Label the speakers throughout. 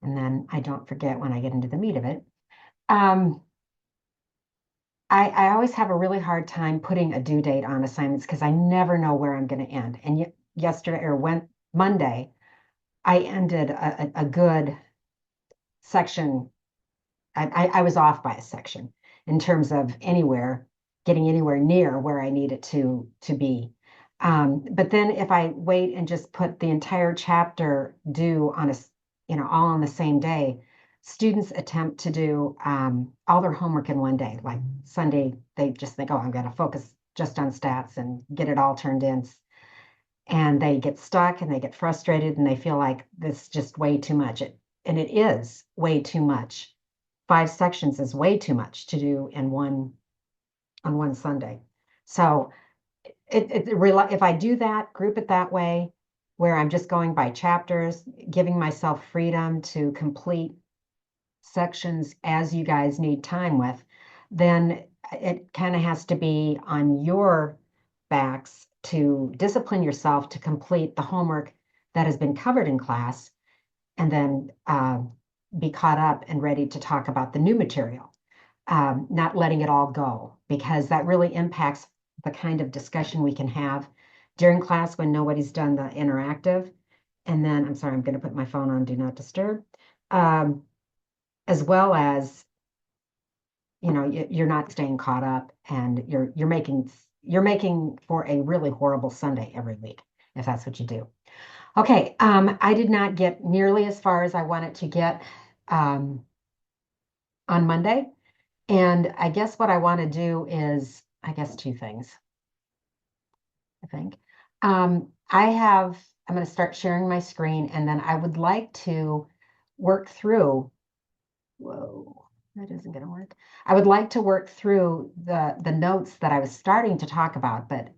Speaker 1: and then I don't forget when I get into the meat of it. Um, I always have a really hard time putting a due date on assignments because I never know where I'm going to end. And yesterday or Monday, I ended a good section. I was off by a section in terms of getting anywhere near where I needed to be. But then if I wait and just put the entire chapter due on all on the same day, students attempt to do all their homework in one day. Like Sunday, they just think, oh, I'm going to focus just on stats and get it all turned in. And they get stuck and they get frustrated and they feel like this is just way too much. And it is way too much. 5 sections is way too much to do in on one Sunday. So if I do that, group it that way, where I'm just going by chapters, giving myself freedom to complete sections as you guys need time with, then it kind of has to be on your backs to discipline yourself to complete the homework that has been covered in class and then be caught up and ready to talk about the new material, not letting it all go, because that really impacts the kind of discussion we can have during class when nobody's done the interactive. And then, I'm sorry, I'm going to put my phone on Do Not Disturb, as well as, you're not staying caught up and you're making for a really horrible Sunday every week, if that's what you do. Okay, I did not get nearly as far as I wanted to get on Monday. And I guess what I want to do is, I guess, two things, I think. I'm going to start sharing my screen, and then I would like to work through, whoa, that isn't going to work. I would like to work through the notes that I was starting to talk about, but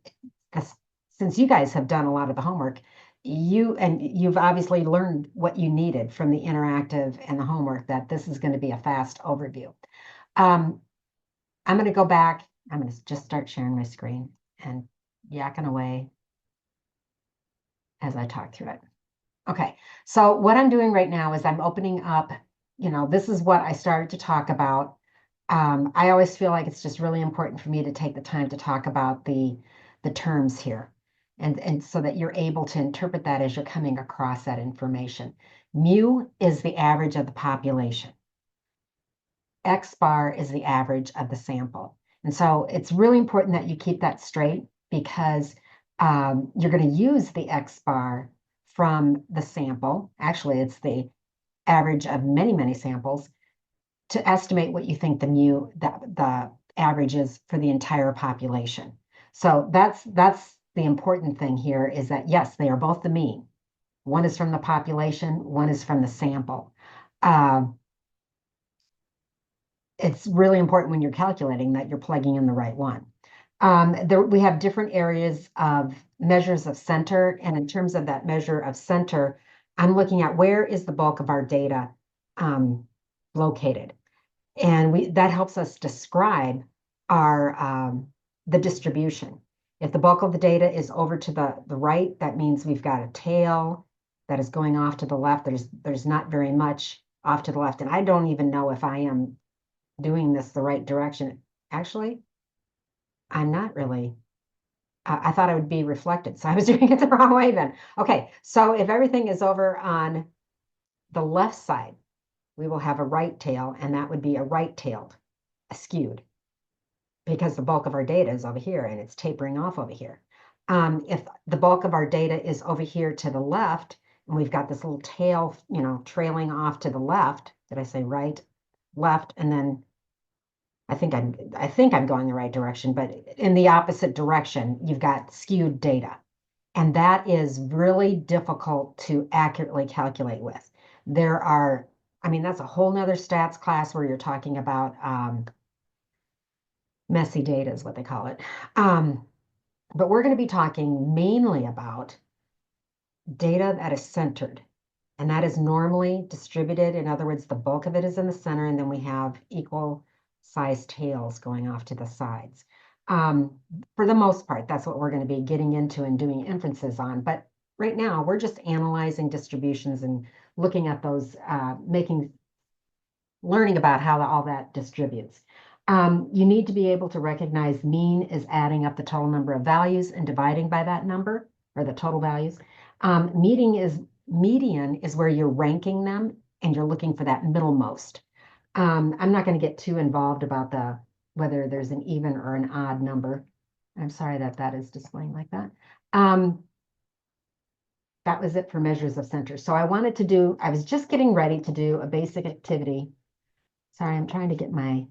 Speaker 1: since you guys have done a lot of the homework, you've obviously learned what you needed from the interactive and the homework, that this is going to be a fast overview. I'm going to go back. I'm going to just start sharing my screen and yakking away as I talk through it. Okay, so what I'm doing right now is I'm opening up, this is what I started to talk about. I always feel like it's just really important for me to take the time to talk about the terms here. And so that you're able to interpret that as you're coming across that information. Mu is the average of the population. X bar is the average of the sample. And so it's really important that you keep that straight, because you're going to use the X bar from the sample. Actually, it's the average of many, many samples to estimate what you think the average is for the entire population. So that's the important thing here, is that yes, they are both the mean. One is from the population, one is from the sample. It's really important when you're calculating that you're plugging in the right one. We have different areas of measures of center, and in terms of that measure of center, I'm looking at where is the bulk of our data located, and that helps us describe the distribution. If the bulk of the data is over to the right, that means we've got a tail that is going off to the left. There's not very much off to the left, and I don't even know if I am doing this the right direction. Actually, I'm not really. I thought I would be reflected, so I was doing it the wrong way then. Okay, so if everything is over on the left side, we will have a right tail, and that would be a right-tailed, skewed, because the bulk of our data is over here and it's tapering off over here. If the bulk of our data is over here to the left, and we've got this little tail, trailing off to the left. Did I say right, left, and then I think I'm going the right direction, but in the opposite direction, you've got skewed data. And that is really difficult to accurately calculate with. That's a whole nother stats class where you're talking about messy data is what they call it. But we're going to be talking mainly about data that is centered. And that is normally distributed. In other words, the bulk of it is in the center, and then we have equal sized tails going off to the sides. For the most part, that's what we're going to be getting into and doing inferences on. But right now, we're just analyzing distributions and looking at those, learning about how all that distributes. You need to be able to recognize mean is adding up the total number of values and dividing by that number, or the total values. Median is where you're ranking them and you're looking for that middlemost. I'm not going to get too involved about whether there's an even or an odd number. I'm sorry that is displaying like that. That was it for measures of center. So I was just getting ready to do a basic activity. Sorry, I'm trying to get my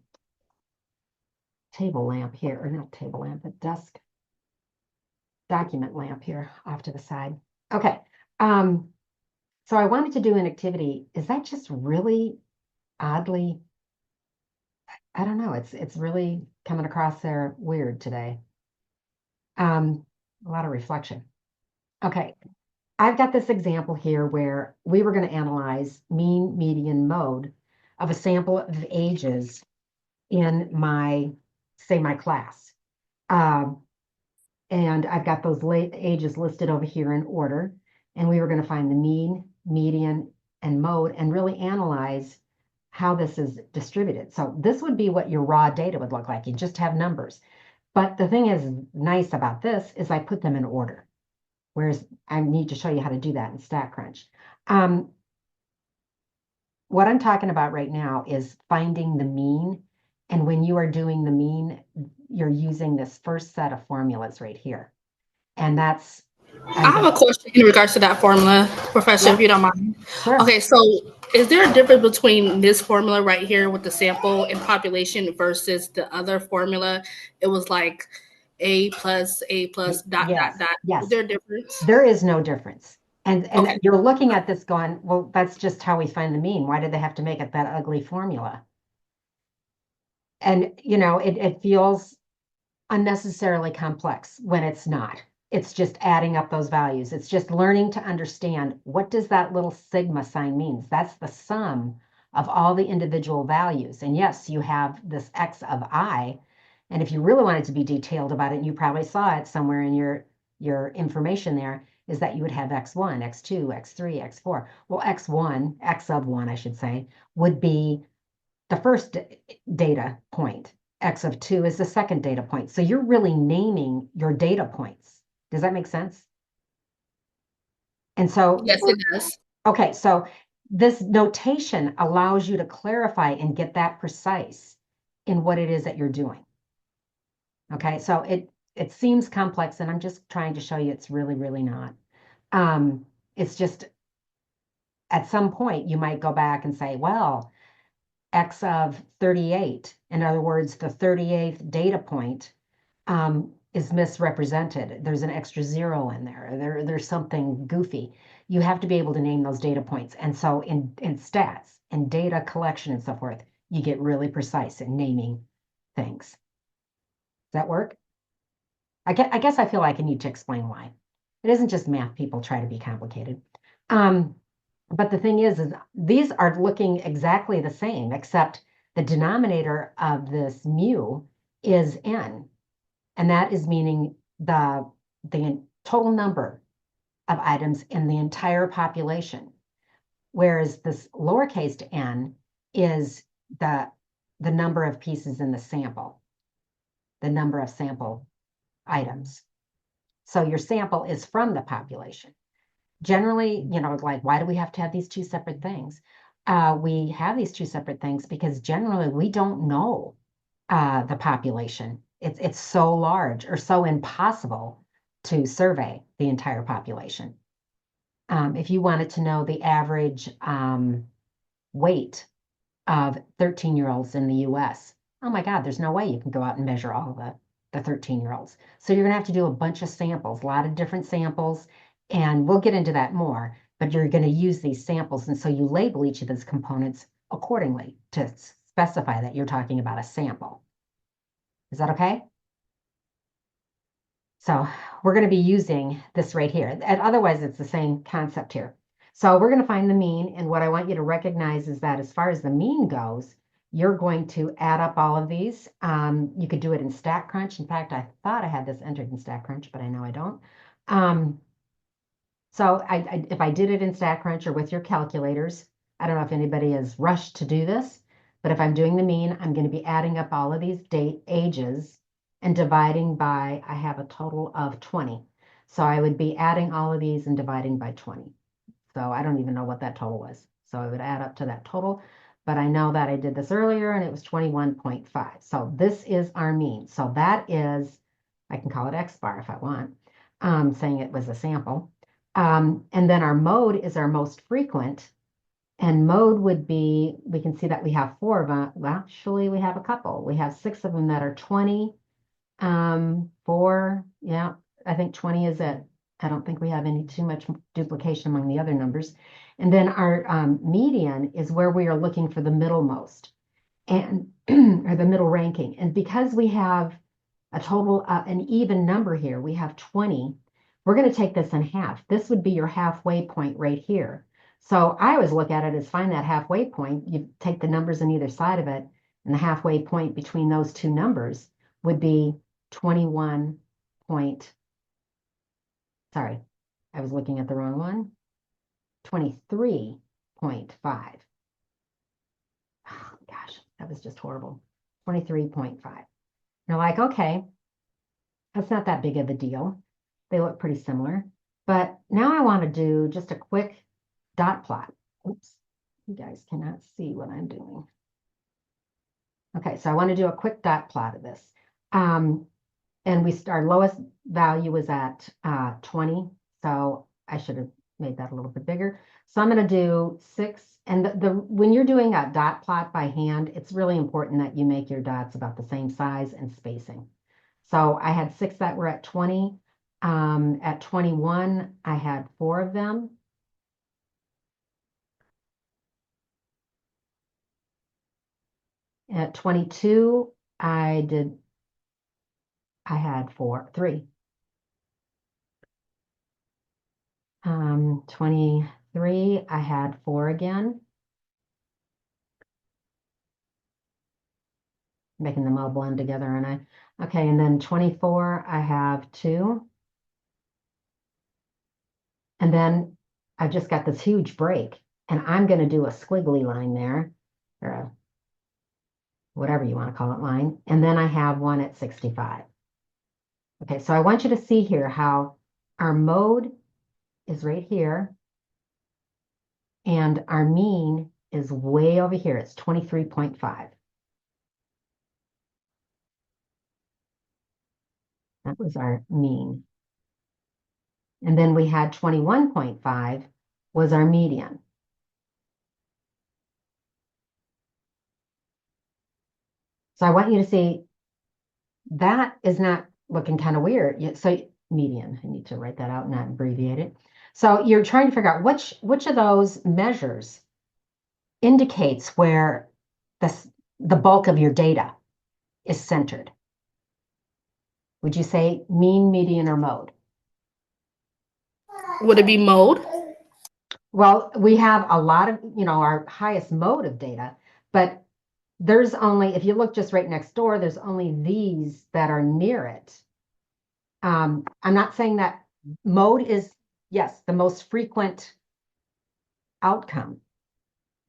Speaker 1: table lamp here, or not table lamp, but desk document lamp here off to the side. Okay. So I wanted to do an activity. Is that just really oddly? I don't know. It's really coming across there weird today. A lot of reflection. Okay. I've got this example here where we were going to analyze mean, median, mode of a sample of ages in my class. And I've got those ages listed over here in order. And we were going to find the mean, median, and mode and really analyze how this is distributed. So this would be what your raw data would look like. You just have numbers. But the thing is nice about this is I put them in order. Whereas I need to show you how to do that in StatCrunch. What I'm talking about right now is finding the mean. And when you are doing the mean, you're using this first set of formulas right here. And that's...
Speaker 2: I have a question in regards to that formula, Professor, if you don't mind.
Speaker 1: Sure.
Speaker 2: Okay, so is there a difference between this formula right here with the sample and population versus the other formula? It was like A plus dot,
Speaker 1: Yes.
Speaker 2: dot, dot.
Speaker 1: Yes.
Speaker 2: Is there a difference?
Speaker 1: There is no difference. And
Speaker 2: Okay.
Speaker 1: you're looking at this going, well, that's just how we find the mean. Why did they have to make it that ugly formula? And, it feels unnecessarily complex when it's not. It's just adding up those values. It's just learning to understand, what does that little sigma sign means? That's the sum of all the individual values. And yes, you have this x of I. And if you really wanted to be detailed about it, and you probably saw it somewhere in your information there, is that you would have x1, x2, x3, x4. Well, x1, x of 1, I should say, would be the first data point. X of 2 is the second data point. So you're really naming your data points. Does that make sense? And so...
Speaker 2: Yes, it does.
Speaker 1: Okay, so this notation allows you to clarify and get that precise in what it is that you're doing. Okay, so it seems complex, and I'm just trying to show you it's really, really not. It's just, at some point, you might go back and say, well, X of 38, in other words, the 38th data point is misrepresented. There's an extra zero in there. There's something goofy. You have to be able to name those data points. And so in stats and data collection and so forth, you get really precise in naming things. Does that work? I guess I feel like I need to explain why. It isn't just math people try to be complicated. But the thing is these are looking exactly the same, except the denominator of this mu is n. And that is meaning the total number of items in the entire population. Whereas this lowercase n is the number of pieces in the sample, the number of sample items. So your sample is from the population. Generally, like, why do we have to have these two separate things? We have these two separate things because generally we don't know the population. It's so large or so impossible to survey the entire population. If you wanted to know the average weight of 13-year-olds in the US, oh my God, there's no way you can go out and measure all the 13-year-olds. So you're going to have to do a bunch of samples, a lot of different samples. And we'll get into that more, but you're going to use these samples. And so you label each of those components accordingly to specify that you're talking about a sample. Is that okay? So we're going to be using this right here. And otherwise, it's the same concept here. So we're going to find the mean. And what I want you to recognize is that as far as the mean goes, you're going to add up all of these. You could do it in StatCrunch. In fact, I thought I had this entered in StatCrunch, but I know I don't. So if I did it in StatCrunch or with your calculators, I don't know if anybody is rushed to do this, but if I'm doing the mean, I'm going to be adding up all of these ages and dividing by, I have a total of 20. So I would be adding all of these and dividing by 20. So I don't even know what that total was. So I would add up to that total, but I know that I did this earlier and it was 21.5. So this is our mean. So that is, I can call it X bar if I want, saying it was a sample. And then our mode is our most frequent. And mode would be, we can see that we have 4 of them. Well, actually, we have a couple. We have 6 of them that are 20. 4, yeah, I think 20 is it. I don't think we have any too much duplication among the other numbers. And then our median is where we are looking for the middlemost and or the middle ranking. And because we have a total, an even number here, we have 20. We're going to take this in half. This would be your halfway point right here. So I always look at it as find that halfway point. You take the numbers on either side of it, and the halfway point between those two numbers would be 21 point, sorry, I was looking at the wrong one, 23.5. Oh, gosh, that was just horrible. 23.5. You're like, okay, that's not that big of a deal. They look pretty similar. But now I want to do just a quick dot plot. Oops, you guys cannot see what I'm doing. Okay, so I want to do a quick dot plot of this. And our lowest value was at 20. So I should have made that a little bit bigger. So I'm going to do 6. And when you're doing a dot plot by hand, it's really important that you make your dots about the same size and spacing. So I had 6 that were at 20. At 21, I had 4 of them. At 22, I had 3. 23, I had 4 again. Making them all blend together, and okay, and then 24, I have 2. And then I've just got this huge break, and I'm going to do a squiggly line there, or a whatever you want to call it line. And then I have one at 65. Okay, so I want you to see here how our mode is right here, and our mean is way over here. It's 23.5. That was our mean. And then we had 21.5 was our median. So I want you to see that is not looking kind of weird. So median, I need to write that out and not abbreviate it. So you're trying to figure out which of those measures indicates where the bulk of your data is centered. Would you say mean, median, or mode?
Speaker 2: Would it be mode?
Speaker 1: Well, we have a lot of, our highest mode of data, but there's only, if you look just right next door, there's only these that are near it. I'm not saying that mode is, yes, the most frequent outcome,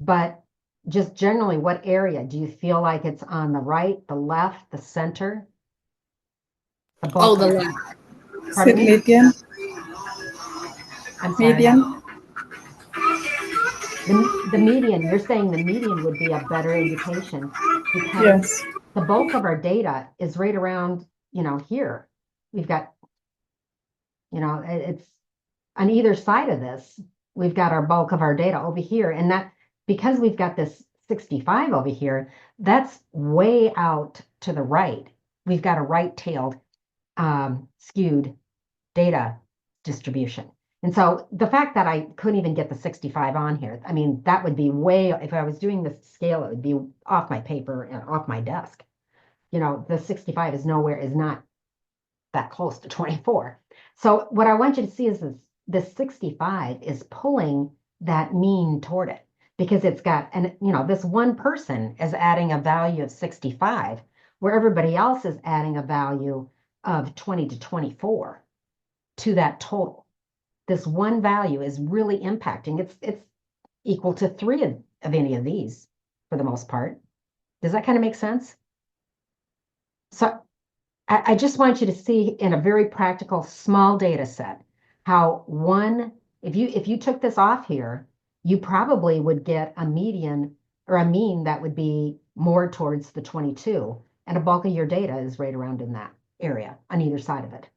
Speaker 1: but just generally, what area? Do you feel like it's on the right, the left, the center?
Speaker 2: The left.
Speaker 3: Pardon me? Median.
Speaker 1: I'm sorry.
Speaker 3: Median.
Speaker 1: The median, you're saying the median would be a better indication because
Speaker 3: yes,
Speaker 1: the bulk of our data is right around, here. We've got, it's on either side of this, we've got our bulk of our data over here. And that, because we've got this 65 over here, that's way out to the right. We've got a right-tailed skewed data distribution. And so the fact that I couldn't even get the 65 on here, I mean, that would be way, if I was doing this scale, it would be off my paper and off my desk. The 65 is not that close to 24. So what I want you to see is this 65 is pulling that mean toward it because it's got, and this one person is adding a value of 65 where everybody else is adding a value of 20 to 24 to that total. this one value is really impacting. It's equal to three of any of these for the most part. Does that kind of make sense? So I just want you to see in a very practical, small data set how one, if you took this off here, you probably would get a median or a mean that would be more towards the 22, and a bulk of your data is right around in that area on either side of it.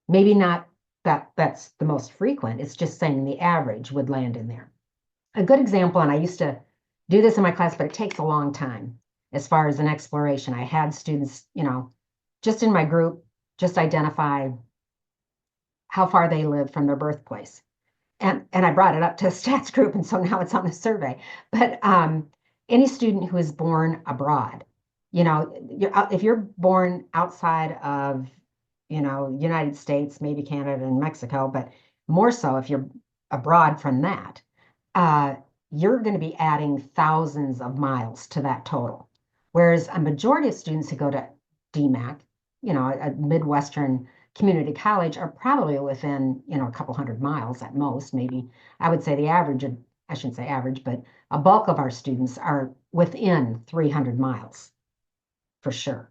Speaker 1: Maybe not that's the most frequent, it's just saying the average would land in there. A good example, and I used to do this in my class, but it takes a long time as far as an exploration. I had students, just in my group, just identify how far they live from their birthplace. And I brought it up to a stats group, and so now it's on the survey. But any student who is born abroad, if you're born outside of, United States, maybe Canada and Mexico, but more so if you're abroad from that, you're going to be adding thousands of miles to that total. Whereas a majority of students who go to DMAC, a Midwestern community college, are probably within, a couple hundred miles at most. Maybe I would say the average of, I shouldn't say average, but a bulk of our students are within 300 miles for sure.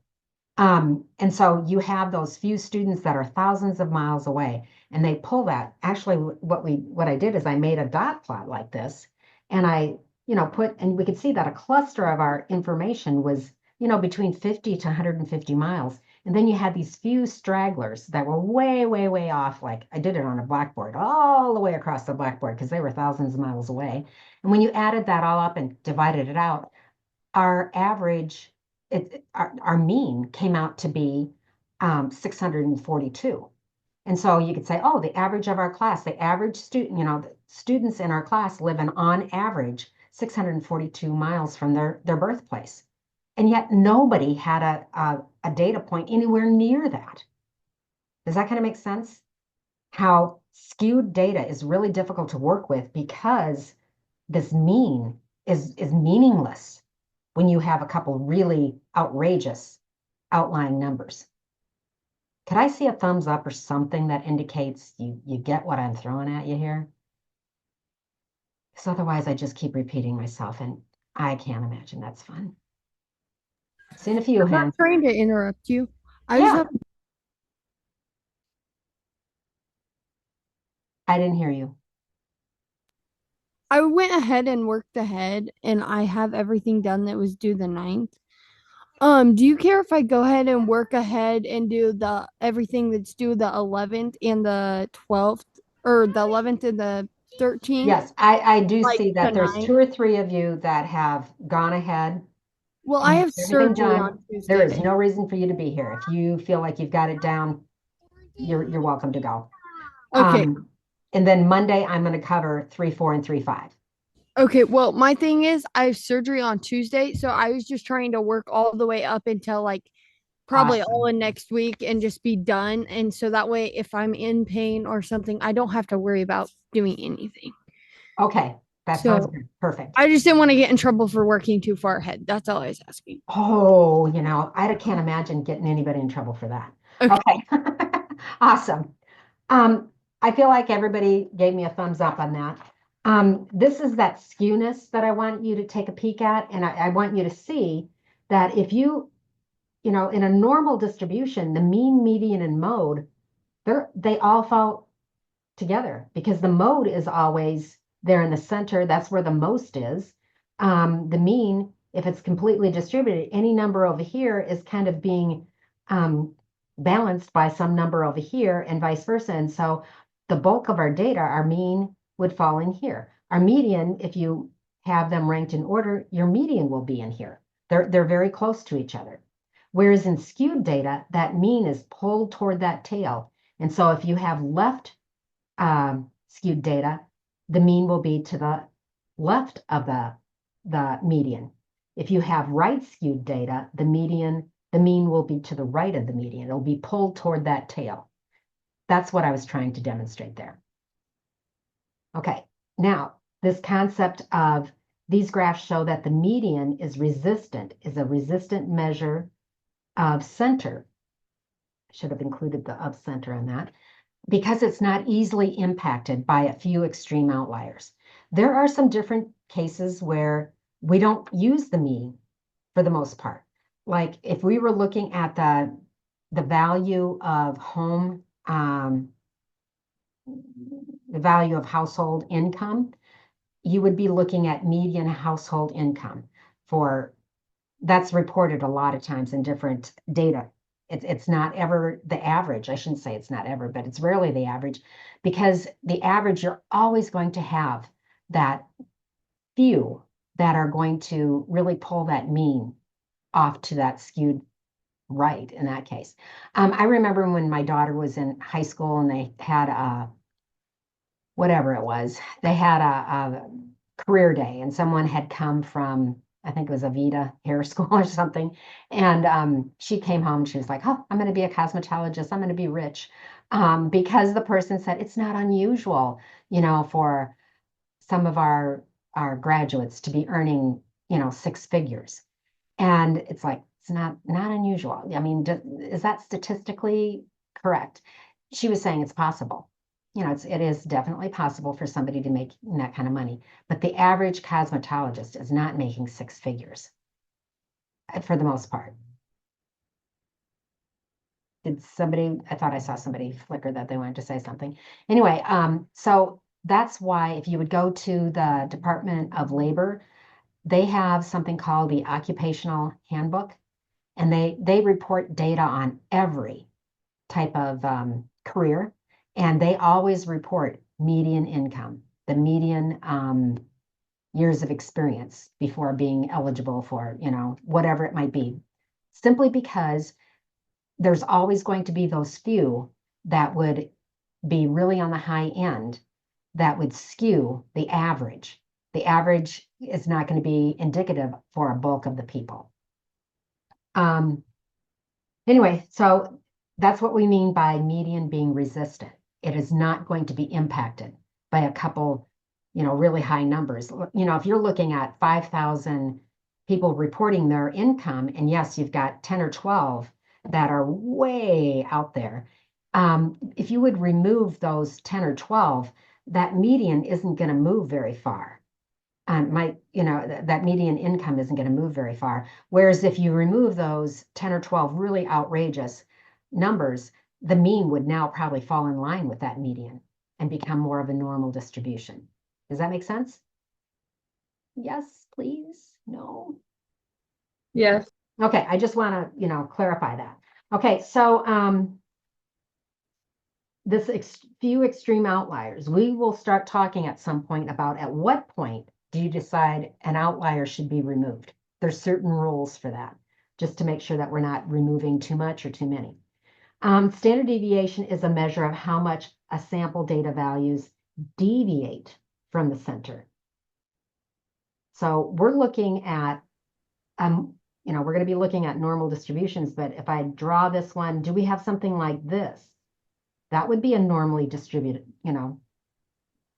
Speaker 1: And so you have those few students that are thousands of miles away, and they pull that. Actually, what I did is I made a dot plot like this, and I, and we could see that a cluster of our information was, between 50 to 150 miles. And then you had these few stragglers that were way, way, way off. Like I did it on a blackboard, all the way across the blackboard, because they were thousands of miles away. And when you added that all up and divided it out, our average, our mean came out to be 642. And so you could say, oh, the average of our class, the average student, the students in our class live on average 642 miles from their birthplace. And yet nobody had a data point anywhere near that. Does that kind of make sense? How skewed data is really difficult to work with because this mean is meaningless when you have a couple really outrageous outlying numbers. Could I see a thumbs up or something that indicates you get what I'm throwing at you here? Because otherwise I just keep repeating myself, and I can't imagine that's fun. Seen a few
Speaker 3: I'm not
Speaker 1: hands.
Speaker 3: trying to interrupt you. I just
Speaker 1: Yeah,
Speaker 3: have,
Speaker 1: I didn't hear you.
Speaker 3: I went ahead and worked ahead and I have everything done that was due the 9th. Do you care if I go ahead and work ahead and do the everything that's due the 11th and the 12th, or the 11th and the 13th,
Speaker 1: Yes, I do
Speaker 3: like
Speaker 1: see that there's
Speaker 3: tonight?
Speaker 1: 2 or 3 of you that have gone ahead
Speaker 3: Well, I
Speaker 1: and
Speaker 3: have
Speaker 1: everything
Speaker 3: surgery
Speaker 1: done.
Speaker 3: on
Speaker 1: There is
Speaker 3: Tuesday.
Speaker 1: no reason for you to be here. If you feel like you've got it down, you're welcome to go.
Speaker 3: Okay.
Speaker 1: And then Monday, I'm going to cover 3, 4, and 3, 5.
Speaker 3: Okay, well, my thing is I have surgery on Tuesday, so I was just trying to work all the way up until like probably all
Speaker 1: Awesome.
Speaker 3: in next week and just be done. And so that way, if I'm in pain or something, I don't have to worry about doing anything.
Speaker 1: Okay, that sounds
Speaker 3: So
Speaker 1: good. Perfect.
Speaker 3: I just didn't want to get in trouble for working too far ahead. That's all I was asking.
Speaker 1: Oh, I can't imagine getting anybody in trouble for that.
Speaker 3: Okay.
Speaker 1: Okay, awesome. I feel like everybody gave me a thumbs up on that. This is that skewness that I want you to take a peek at, and I want you to see that if in a normal distribution, the mean, median, and mode, they all fall together because the mode is always there in the center. That's where the most is. The mean, if it's completely distributed, any number over here is kind of being balanced by some number over here and vice versa. And so the bulk of our data, our mean would fall in here. Our median, if you have them ranked in order, your median will be in here. They're very close to each other. Whereas in skewed data, that mean is pulled toward that tail. And so if you have left skewed data, the mean will be to the left of the median. If you have right skewed data, the mean will be to the right of the median. It'll be pulled toward that tail. That's what I was trying to demonstrate there. Okay, now this concept of these graphs show that the median is a resistant measure of center. I should have included the of center on that. because it's not easily impacted by a few extreme outliers. There are some different cases where we don't use the mean for the most part. Like if we were looking at the value of home, the value of household income, you would be looking at median household income for that's reported a lot of times in different data. It's not ever the average. I shouldn't say it's not ever, but it's rarely the average because the average, you're always going to have that few that are going to really pull that mean off to that skewed right in that case. I remember when my daughter was in high school and they had whatever it was, they had a career day and someone had come from, I think it was Avita Hair School or something. And she came home and she was like, oh, I'm going to be a cosmetologist. I'm going to be rich. Because the person said it's not unusual, for some of our graduates to be earning, 6 figures. And it's like, it's not unusual. I mean, is that statistically correct? She was saying it's possible. It is definitely possible for somebody to make that kind of money, but the average cosmetologist is not making 6 figures for the most part. I thought I saw somebody flicker that they wanted to say something. Anyway, so that's why if you would go to the Department of Labor, they have something called the Occupational Handbook, and they report data on every type of career, and they always report median income, the median years of experience before being eligible for, whatever it might be, simply because there's always going to be those few that would be really on the high end that would skew the average. The average is not going to be indicative for a bulk of the people. Anyway, so that's what we mean by median being resistant. It is not going to be impacted by a couple, really high numbers. If you're looking at 5,000 people reporting their income, and yes, you've got 10 or 12 that are way out there. If you would remove those 10 or 12, that median isn't going to move very far. That median income isn't going to move very far. Whereas if you remove those 10 or 12 really outrageous numbers, the mean would now probably fall in line with that median and become more of a normal distribution. Does that make sense? Yes, please. No.
Speaker 4: Yes.
Speaker 1: Okay, I just want to, clarify that. Okay, so this few extreme outliers, we will start talking at some point about at what point do you decide an outlier should be removed? There's certain rules for that, just to make sure that we're not removing too much or too many. Standard deviation is a measure of how much a sample data values deviate from the center. So we're looking at, we're going to be looking at normal distributions, but if I draw this one, do we have something like this? That would be a normally distributed, a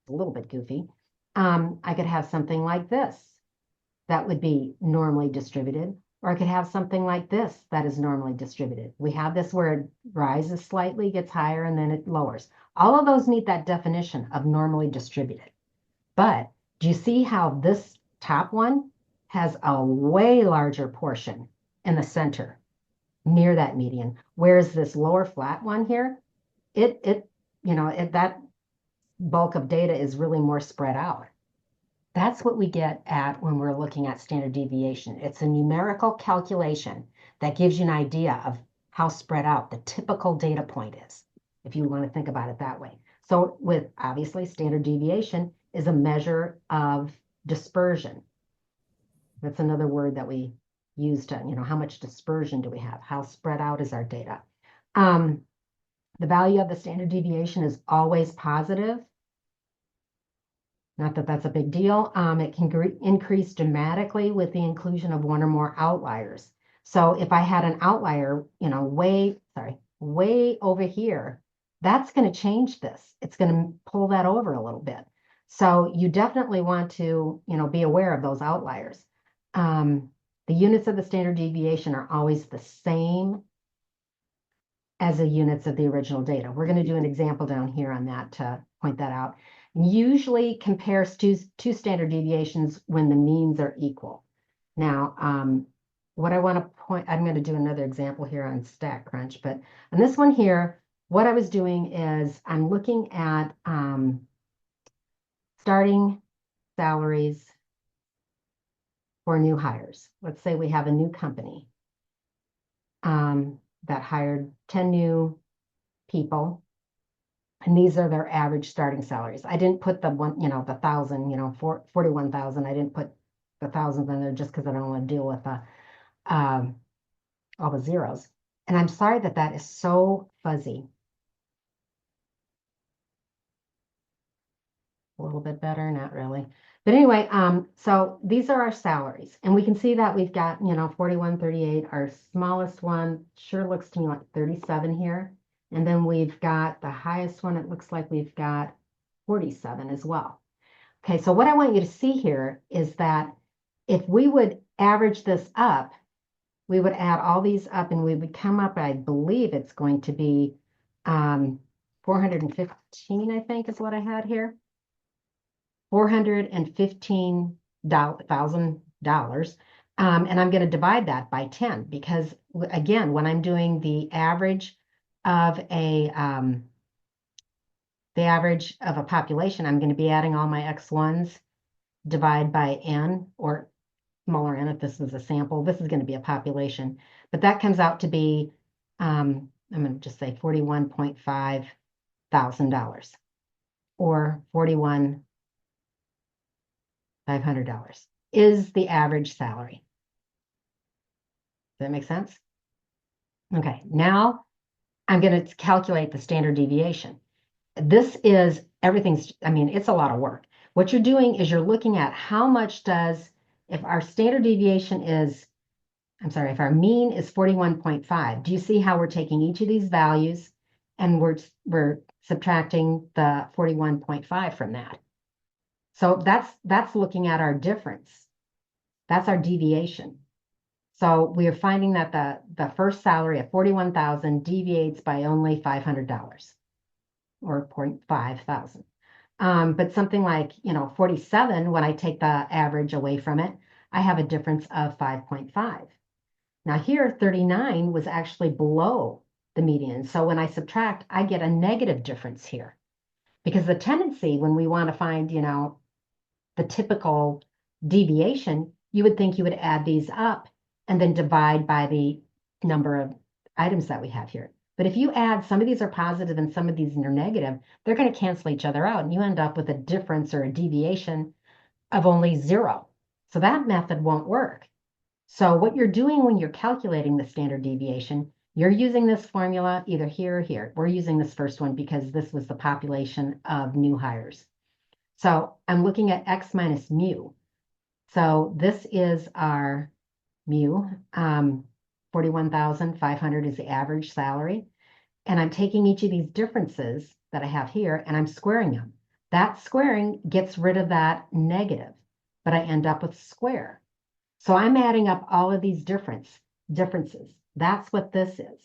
Speaker 1: little bit goofy. I could have something like this. That would be normally distributed. Or I could have something like this that is normally distributed. We have this where it rises slightly, gets higher, and then it lowers. All of those meet that definition of normally distributed. But do you see how this top one has a way larger portion in the center near that median, whereas this lower flat one here, that bulk of data is really more spread out. That's what we get at when we're looking at standard deviation. It's a numerical calculation that gives you an idea of how spread out the typical data point is, if you want to think about it that way. So with obviously standard deviation is a measure of dispersion. That's another word that we use to, how much dispersion do we have? How spread out is our data? The value of the standard deviation is always positive. Not that that's a big deal. It can increase dramatically with the inclusion of one or more outliers. So if I had an outlier, way over here, that's going to change this. It's going to pull that over a little bit. So you definitely want to, be aware of those outliers. The units of the standard deviation are always the same. as a units of the original data. We're going to do an example down here on that to point that out. Usually compares two standard deviations when the means are equal. Now, what I want to point, I'm going to do another example here on StatCrunch, but on this one here, what I was doing is I'm looking at starting salaries for new hires. Let's say we have a new company that hired 10 new people, and these are their average starting salaries. I didn't put the one, the 1,000, 41,000. I didn't put the thousands in there just because I don't want to deal with all the zeros. And I'm sorry that that is so fuzzy. A little bit better, not really. But anyway, so these are our salaries, and we can see that we've got, 41, 38. Our smallest one sure looks to me like 37 here. And then we've got the highest one, it looks like we've got 47 as well. Okay, so what I want you to see here is that if we would average this up, we would add all these up and we would come up, I believe it's going to be 415, I think is what I had here. $415,000. And I'm going to divide that by 10 because, again, when I'm doing the average of a population, I'm going to be adding all my X1s, divide by N, or smaller N if this was a sample. This is going to be a population, but that comes out to be, I'm going to just say $41.5 thousand, or $41,500 is the average salary. Does that make sense? Okay, now I'm going to calculate the standard deviation. This is everything's, it's a lot of work. What you're doing is you're looking at how much if our standard deviation is, if our mean is 41.5, do you see how we're taking each of these values and we're subtracting the 41.5 from that? So that's looking at our difference. That's our deviation. So we are finding that the first salary of 41,000 deviates by only $500 or 0.5 thousand. But something like, 47, when I take the average away from it, I have a difference of 5.5. Now here, 39 was actually below the median. So when I subtract, I get a negative difference here. Because the tendency when we want to find, the typical deviation, you would think you would add these up and then divide by the number of items that we have here. But if you add, some of these are positive and some of these are negative, they're going to cancel each other out and you end up with a difference or a deviation of only 0. So that method won't work. So what you're doing when you're calculating the standard deviation, you're using this formula either here or here. We're using this first one because this was the population of new hires. So I'm looking at X minus mu. So this is our mu. 41,500 is the average salary. And I'm taking each of these differences that I have here and I'm squaring them. That squaring gets rid of that negative, but I end up with square. So I'm adding up all of these differences. That's what this is.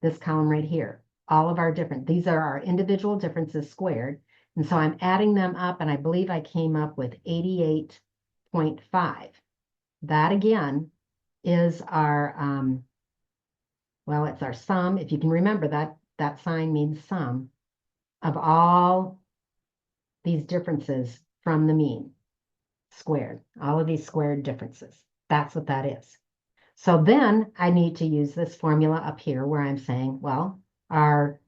Speaker 1: This column right here. All of our these are our individual differences squared. And so I'm adding them up and I believe I came up with 88.5. That again is our, it's our sum. If you can remember that sign means sum of all these differences from the mean squared, all of these squared differences. That's what that is. So then I need to use this formula up here where I'm saying, well, our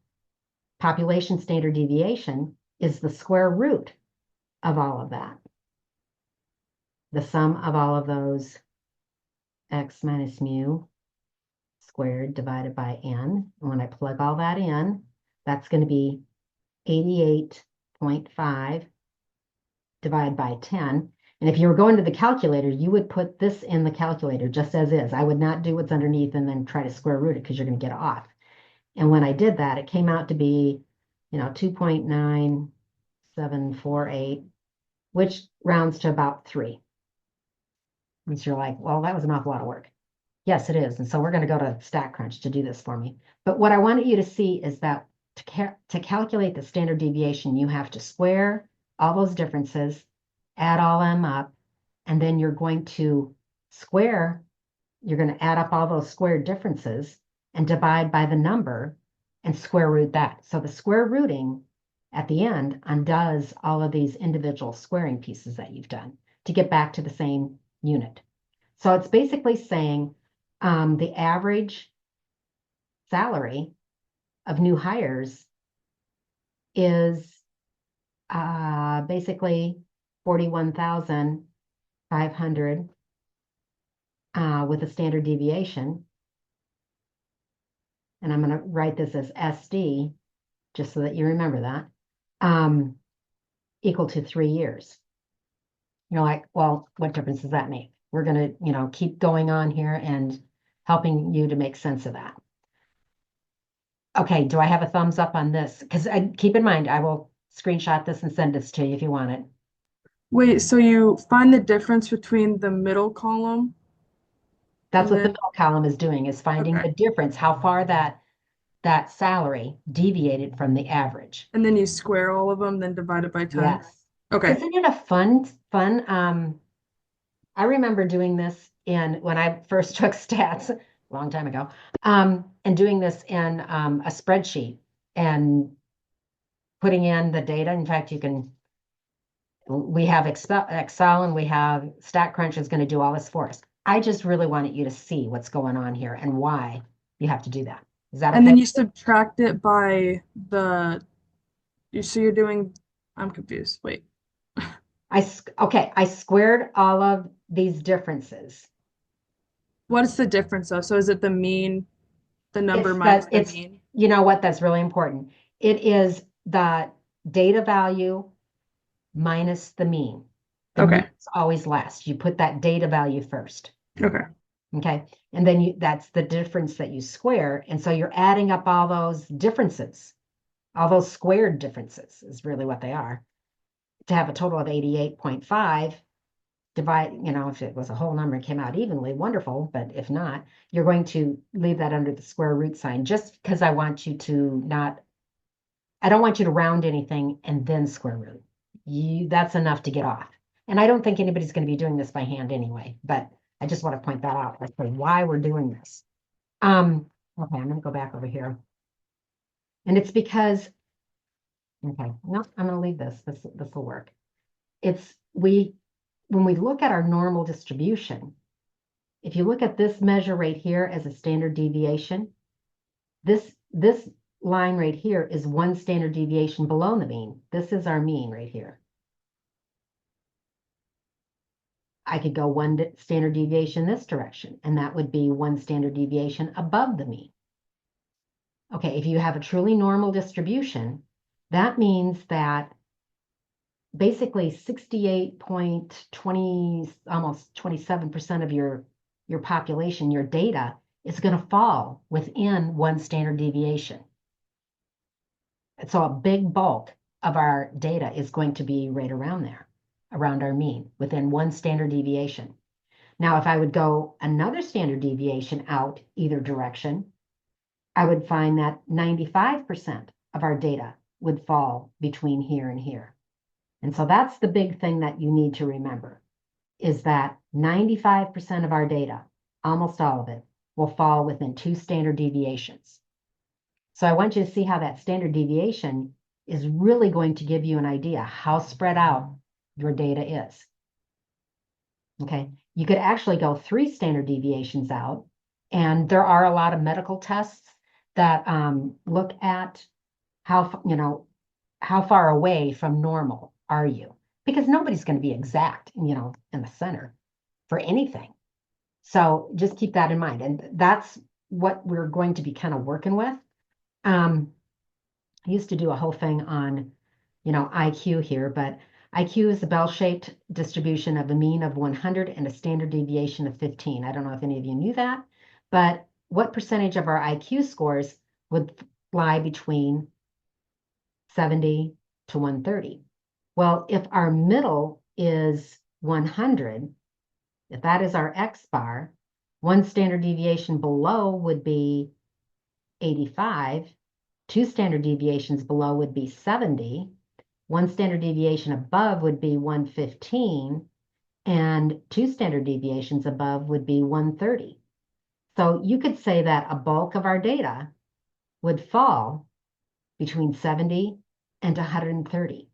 Speaker 1: population standard deviation is the square root of all of that. The sum of all of those X minus mu squared divided by N. And when I plug all that in, that's going to be 88.5 divided by 10. And if you were going to the calculator, you would put this in the calculator just as is. I would not do what's underneath and then try to square root it because you're going to get off. And when I did that, it came out to be, 2.9748, which rounds to about 3. And so you're like, well, that was an awful lot of work. Yes, it is. And so we're going to go to StatCrunch to do this for me. But what I wanted you to see is that to calculate the standard deviation, you have to square all those differences, add all them up, and then you're going to add up all those squared differences and divide by the number and square root that. So the square rooting at the end undoes all of these individual squaring pieces that you've done to get back to the same unit. So it's basically saying the average salary of new hires is basically 41,500 with a standard deviation. And I'm going to write this as SD, just so that you remember that, equal to 3 years. You're like, well, what difference does that make? We're going to, keep going on here and helping you to make sense of that. Okay, do I have a thumbs up on this? Because keep in mind, I will screenshot this and send this to you if you want it.
Speaker 5: Wait, so you find the difference between the middle column?
Speaker 1: That's
Speaker 5: And
Speaker 1: what the
Speaker 5: then-
Speaker 1: middle column is doing, is finding
Speaker 5: Okay.
Speaker 1: the difference, how far that salary deviated from the average.
Speaker 5: And then you square all of them, then divide it by 10?
Speaker 1: Yes.
Speaker 5: Okay.
Speaker 1: Isn't it a fun? I remember doing this when I first took stats a long time ago, and doing this in a spreadsheet and putting in the data. In fact, we have Excel and we have StatCrunch is going to do all this for us. I just really wanted you to see what's going on here and why you have to do that. Is that okay?
Speaker 5: And then you subtract it by so you're doing, I'm confused. Wait.
Speaker 1: I squared all of these differences.
Speaker 5: What is the difference though? So is it the mean, the number
Speaker 1: It's
Speaker 5: minus
Speaker 1: that-
Speaker 5: the
Speaker 1: it's-
Speaker 5: mean?
Speaker 1: You know what? That's really important. It is the data value minus the mean. The
Speaker 5: Okay.
Speaker 1: mean is always last. You put that data value first.
Speaker 5: Okay.
Speaker 1: Okay. And then that's the difference that you square. And so you're adding up all those differences, all those squared differences is really what they are, to have a total of 88.5. Divide, if it was a whole number and came out evenly, wonderful. But if not, you're going to leave that under the square root sign, just because I want you to I don't want you to round anything and then square root. That's enough to get off. And I don't think anybody's going to be doing this by hand anyway, but I just want to point that out as to why we're doing this. Okay, I'm going to go back over here. And it's because, okay, no, I'm going to leave this. This will work. When we look at our normal distribution, if you look at this measure right here as a standard deviation, this line right here is one standard deviation below the mean. This is our mean right here. I could go one standard deviation this direction, and that would be one standard deviation above the mean. Okay, if you have a truly normal distribution, that means that basically 68.20, almost 27% of your population, your data, is going to fall within one standard deviation. And so a big bulk of our data is going to be right around there, around our mean, within one standard deviation. Now, if I would go another standard deviation out either direction, I would find that 95% of our data would fall between here and here. And so that's the big thing that you need to remember, is that 95% of our data, almost all of it, will fall within 2 standard deviations. So I want you to see how that standard deviation is really going to give you an idea how spread out your data is. Okay, you could actually go 3 standard deviations out, and there are a lot of medical tests that look at how far away from normal are you, because nobody's going to be exact, in the center for anything. So just keep that in mind, and that's what we're going to be kind of working with. I used to do a whole thing on, IQ here, but IQ is a bell-shaped distribution of a mean of 100 and a standard deviation of 15. I don't know if any of you knew that, but what percentage of our IQ scores would lie between 70 to 130? Well, if our middle is 100, if that is our X bar, One standard deviation below would be 85. Two standard deviations below would be 70. One standard deviation above would be 115. And two standard deviations above would be 130. So you could say that a bulk of our data would fall between 70 and 130.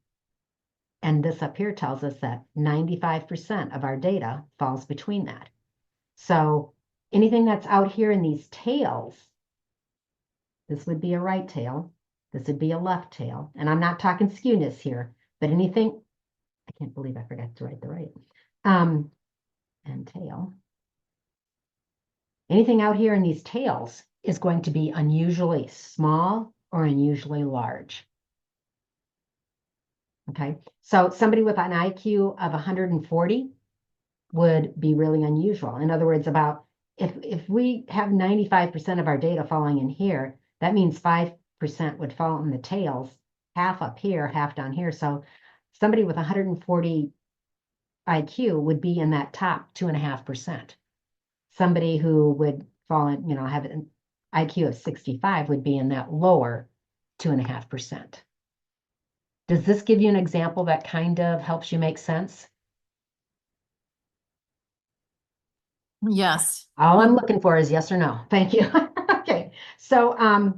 Speaker 1: And this up here tells us that 95% of our data falls between that. So anything that's out here in these tails, this would be a right tail, this would be a left tail. And I'm not talking skewness here, but anything, I can't believe I forgot to write the right, and tail. Anything out here in these tails is going to be unusually small or unusually large. Okay, so somebody with an IQ of 140 would be really unusual. In other words, about if we have 95% of our data falling in here, that means 5% would fall in the tails, half up here, half down here. So somebody with 140 IQ would be in that top 2.5%. Somebody who would fall in, have an IQ of 65 would be in that lower 2.5%. Does this give you an example that kind of helps you make sense?
Speaker 6: Yes.
Speaker 1: All I'm looking for is yes or no. Thank you. Okay, so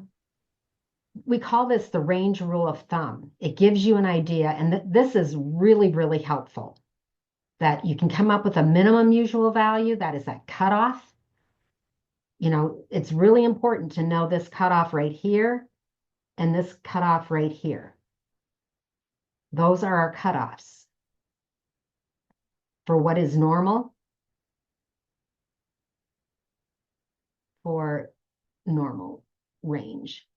Speaker 1: we call this the range rule of thumb. It gives you an idea, and this is really, really helpful, that you can come up with a minimum usual value, that is that cutoff. It's really important to know this cutoff right here and this cutoff right here. Those are our cutoffs for what is normal for normal range.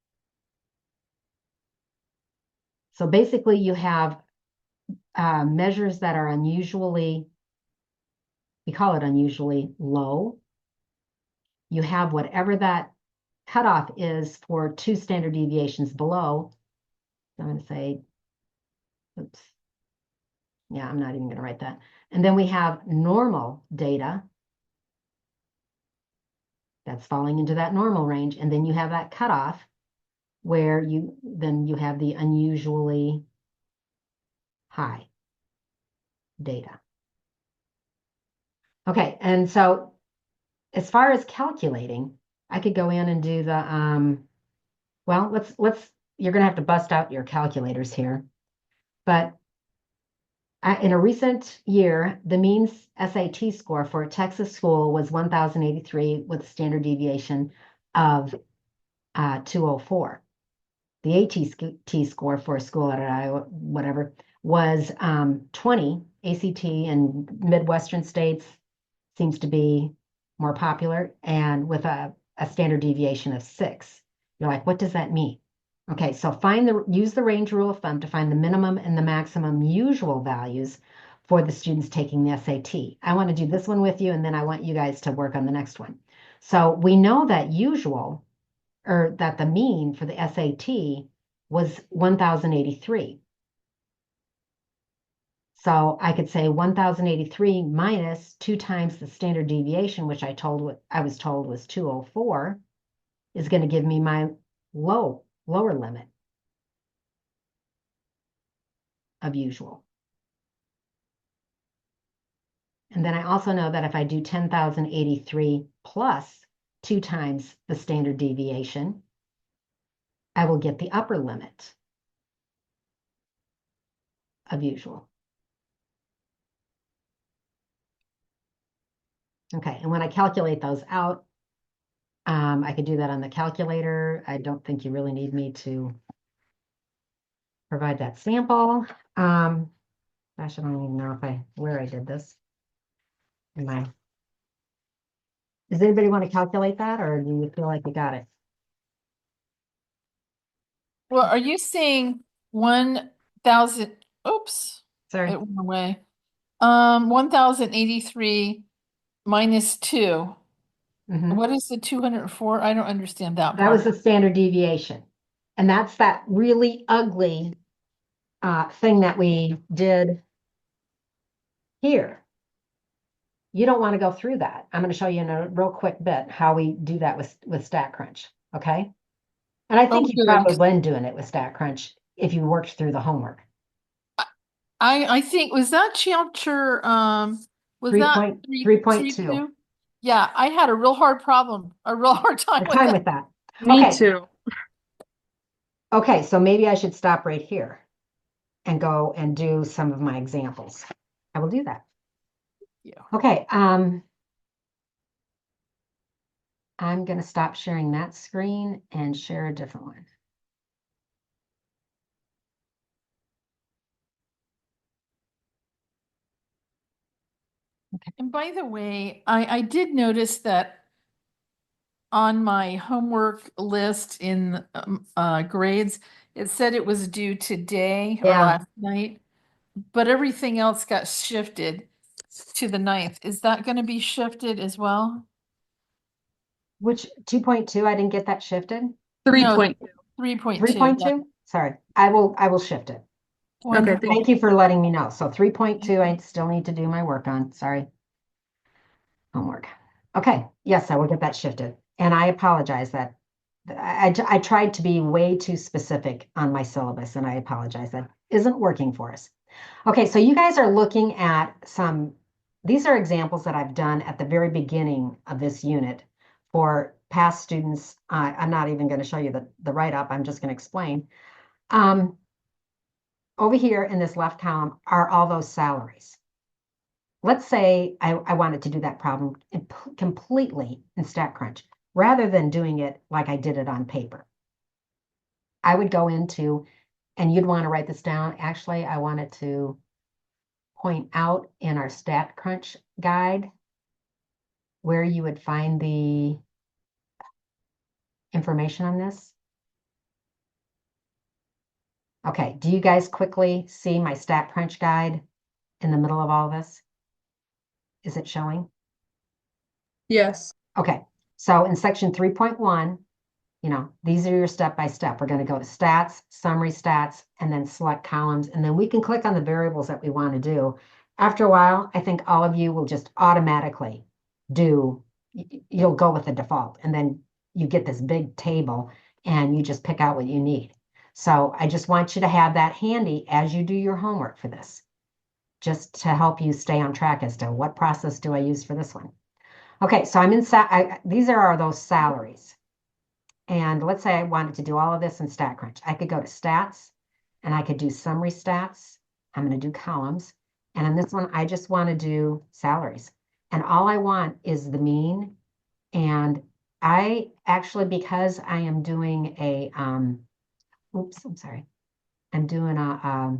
Speaker 1: So basically you have measures that are unusually, we call it unusually low. You have whatever that cutoff is for two standard deviations below. I'm going to say, oops. Yeah, I'm not even going to write that. And then we have normal data that's falling into that normal range. And then you have that cutoff where you have the unusually high data. Okay, and so as far as calculating, I could go in and do the, well, you're going to have to bust out your calculators here. But in a recent year, the mean SAT score for a Texas school was 1,083 with a standard deviation of 204. The AT score for a school at Iowa, whatever, was 20. ACT in Midwestern states seems to be more popular, and with a standard deviation of 6. You're like, what does that mean? Okay, so use the range rule of thumb to find the minimum and the maximum usual values for the students taking the SAT. I want to do this one with you, and then I want you guys to work on the next one. So we know that usual, or that the mean for the SAT was 1,083. So I could say 1,083 minus 2 times the standard deviation, which I was told was 204, is going to give me my lower limit of usual. And then I also know that if I do 10,083 plus 2 times the standard deviation, I will get the upper limit of usual. Okay, and when I calculate those out, I could do that on the calculator. I don't think you really need me to provide that sample. Gosh, I don't even know where I did this. Does anybody want to calculate that, or do you feel like you got it?
Speaker 6: Well, are you saying 1,000? Oops,
Speaker 1: Sorry.
Speaker 6: it went away. 1,083 minus 2.
Speaker 1: Mhm.
Speaker 6: What is the 204? I don't understand that
Speaker 1: That was
Speaker 6: part.
Speaker 1: the standard deviation. And that's that really ugly thing that we did here. you don't want to go through that. I'm going to show you in a real quick bit how we do that with StatCrunch. Okay. And I think you've
Speaker 6: Okay.
Speaker 1: probably been doing it with StatCrunch if you worked through the homework.
Speaker 6: I think was that chapter was
Speaker 1: Three
Speaker 6: that
Speaker 1: point three point
Speaker 6: three
Speaker 1: two.
Speaker 6: two? Yeah, I had a real hard time
Speaker 1: The
Speaker 6: with
Speaker 1: time
Speaker 6: that.
Speaker 1: with that.
Speaker 5: Me
Speaker 1: Okay.
Speaker 5: too.
Speaker 1: Okay, so maybe I should stop right here and go and do some of my examples. I will do that.
Speaker 6: Yeah.
Speaker 1: Okay, I'm going to stop sharing that screen and share a different one.
Speaker 6: And by the way, I did notice that on my homework list in grades, it said it was due today or
Speaker 1: Yeah.
Speaker 6: last night, but everything else got shifted to the 9th. Is that going to be shifted as well?
Speaker 1: Which 2.2, I didn't get that shifted.
Speaker 5: 3.2.
Speaker 6: 3.2.
Speaker 1: 3.2? Sorry, I will shift it.
Speaker 6: Wonderful.
Speaker 5: thank
Speaker 1: Thank you for letting me know. So 3.2, I still need to do my work on. Sorry. Homework. Okay, yes, I will get that shifted. And I apologize that I tried to be way too specific on my syllabus, and I apologize. That isn't working for us. Okay, so you guys are looking at these are examples that I've done at the very beginning of this unit for past students. I'm not even going to show you the write-up. I'm just going to explain. Over here in this left column are all those salaries. Let's say I wanted to do that problem completely in StatCrunch rather than doing it like I did it on paper. I would go into, and you'd want to write this down. Actually, I wanted to point out in our StatCrunch guide where you would find the information on this. Okay, do you guys quickly see my StatCrunch guide in the middle of all this? Is it showing?
Speaker 5: Yes.
Speaker 1: Okay, so in section 3.1, these are your step-by-step. We're going to go to stats, summary stats, and then select columns. And then we can click on the variables that we want to do. After a while, I think all of you will just automatically you'll go with the default. And then you get this big table and you just pick out what you need. So I just want you to have that handy as you do your homework for this, just to help you stay on track as to what process do I use for this one. Okay, so these are those salaries. And let's say I wanted to do all of this in StatCrunch. I could go to stats and I could do summary stats. I'm going to do columns. And on this one, I just want to do salaries. And all I want is the mean. And I actually, because I am doing I'm doing a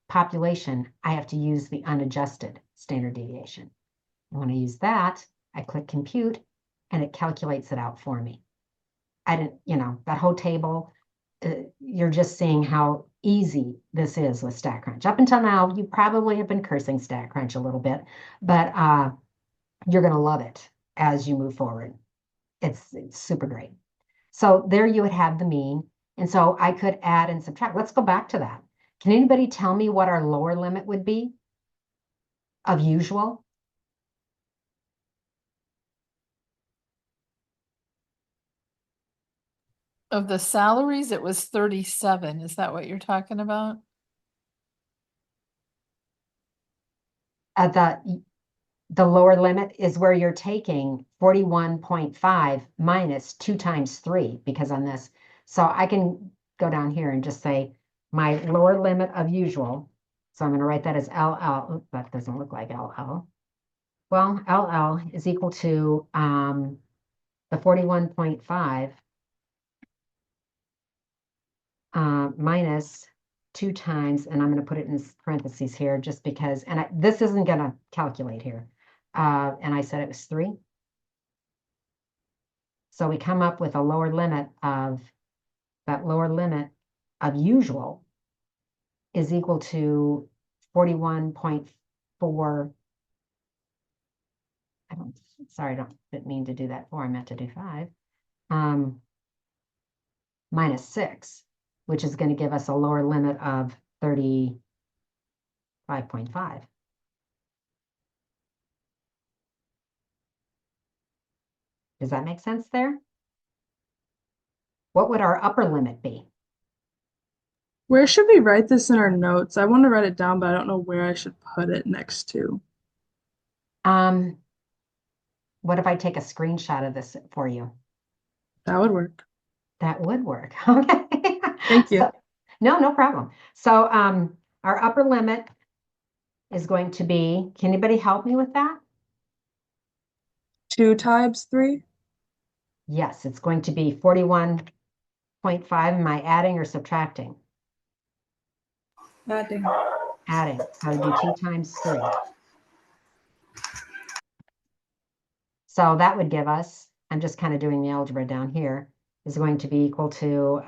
Speaker 1: population, I have to use the unadjusted standard deviation. And when I use that, I click compute and it calculates it out for me. I didn't, that whole table, you're just seeing how easy this is with StatCrunch. Up until now, you probably have been cursing StatCrunch a little bit, but you're going to love it as you move forward. It's super great. So there you would have the mean. And so I could add and subtract. Let's go back to that. Can anybody tell me what our lower limit would be of usual?
Speaker 6: Of the salaries, it was 37. Is that what you're talking about?
Speaker 1: The lower limit is where you're taking 41.5 minus 2 times 3, because on this, so I can go down here and just say my lower limit of usual. So I'm going to write that as LL. Oops, that doesn't look like LL. Well, LL is equal to the 41.5 minus 2 times, and I'm going to put it in parentheses here just because, and this isn't going to calculate here. And I said it was 3. So we come up with a lower limit of, that lower limit of usual is equal to 41.4. Sorry, I didn't mean to do that 4. I meant to do 5. Minus 6, which is going to give us a lower limit of 35.5. Does that make sense there? What would our upper limit be?
Speaker 5: Where should we write this in our notes? I want to write it down, but I don't know where I should put it next to.
Speaker 1: What if I take a screenshot of this for you?
Speaker 5: That would work.
Speaker 1: That would work. Okay.
Speaker 5: Thank you.
Speaker 1: No problem. So our upper limit is going to be, can anybody help me with that?
Speaker 5: 2 times 3?
Speaker 1: Yes, it's going to be 41.5. Am I adding or subtracting?
Speaker 4: Adding.
Speaker 1: Adding. So it'd be 2 times 3. So that would give us, I'm just kind of doing the algebra down here, is going to be equal to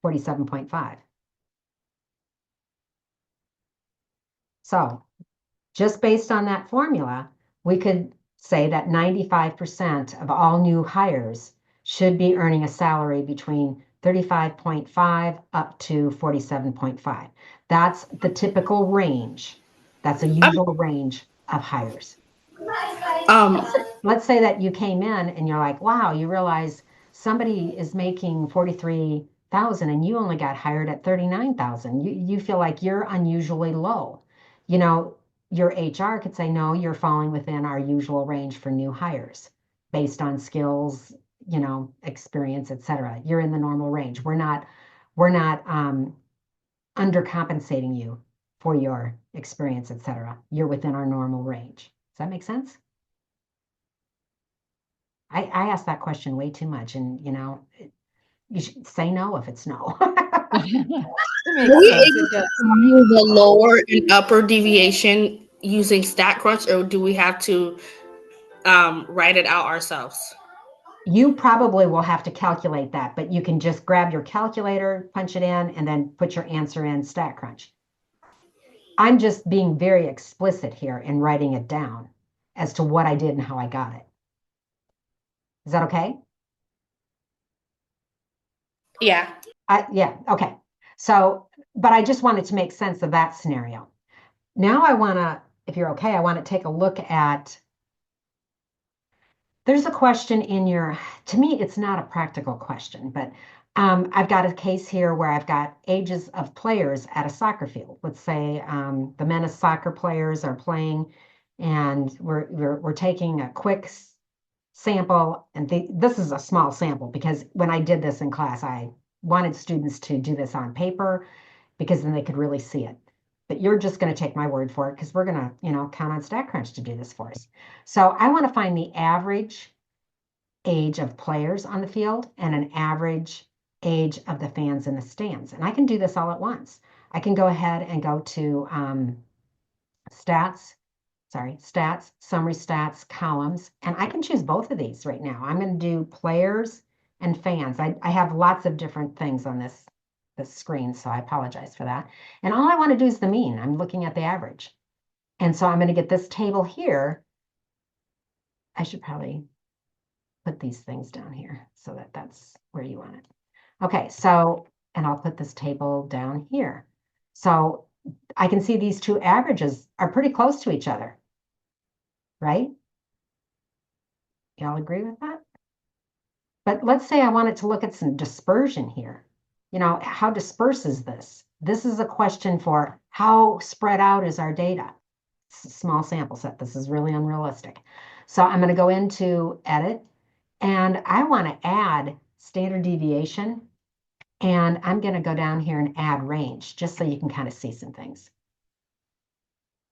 Speaker 1: 47.5. So just based on that formula, we could say that 95% of all new hires should be earning a salary between 35.5 up to 47.5. That's the typical range. That's a usual range of hires. Let's say that you came in and you're like, wow, you realize somebody is making 43,000 and you only got hired at 39,000. You feel like you're unusually low. You know, your HR could say, no, you're falling within our usual range for new hires based on skills, you know, experience, etc. You're in the normal range. We're not undercompensating you for your experience, etc. You're within our normal range. Does that make sense? I ask that question way too much, and you know, you should say no if it's no.
Speaker 6: It
Speaker 2: Are
Speaker 6: makes
Speaker 2: we
Speaker 6: sense.
Speaker 2: able
Speaker 6: It does.
Speaker 2: to find the lower and upper deviation using StatCrunch, or do we have to write it out ourselves?
Speaker 1: You probably will have to calculate that, but you can just grab your calculator, punch it in, and then put your answer in StatCrunch. I'm just being very explicit here in writing it down as to what I did and how I got it. Is that okay?
Speaker 2: Yeah.
Speaker 1: Yeah, okay. So, but I just wanted to make sense of that scenario. Now I want to, if you're okay, I want to take a look at, there's a question in your, to me, it's not a practical question, but I've got a case here where I've got ages of players at a soccer field. Let's say the men's soccer players are playing, and we're taking a quick sample, and this is a small sample because when I did this in class, I wanted students to do this on paper because then they could really see it. But you're just going to take my word for it because we're going to, you know, count on StatCrunch to do this for us. So I want to find the average age of players on the field and an average age of the fans in the stands. And I can do this all at once. I can go ahead and go to stats, summary stats, columns, and I can choose both of these right now. I'm going to do players and fans. I have lots of different things on this screen, so I apologize for that. And all I want to do is the mean. I'm looking at the average. And so I'm going to get this table here. I should probably put these things down here so that that's where you want it. Okay, so, and I'll put this table down here. So I can see these two averages are pretty close to each other, right? Y'all agree with that? But let's say I wanted to look at some dispersion here. You know, how disperse is this? This is a question for how spread out is our data? It's a small sample set. This is really unrealistic. So I'm going to go into edit, and I want to add standard deviation, and I'm going to go down here and add range just so you can kind of see some things.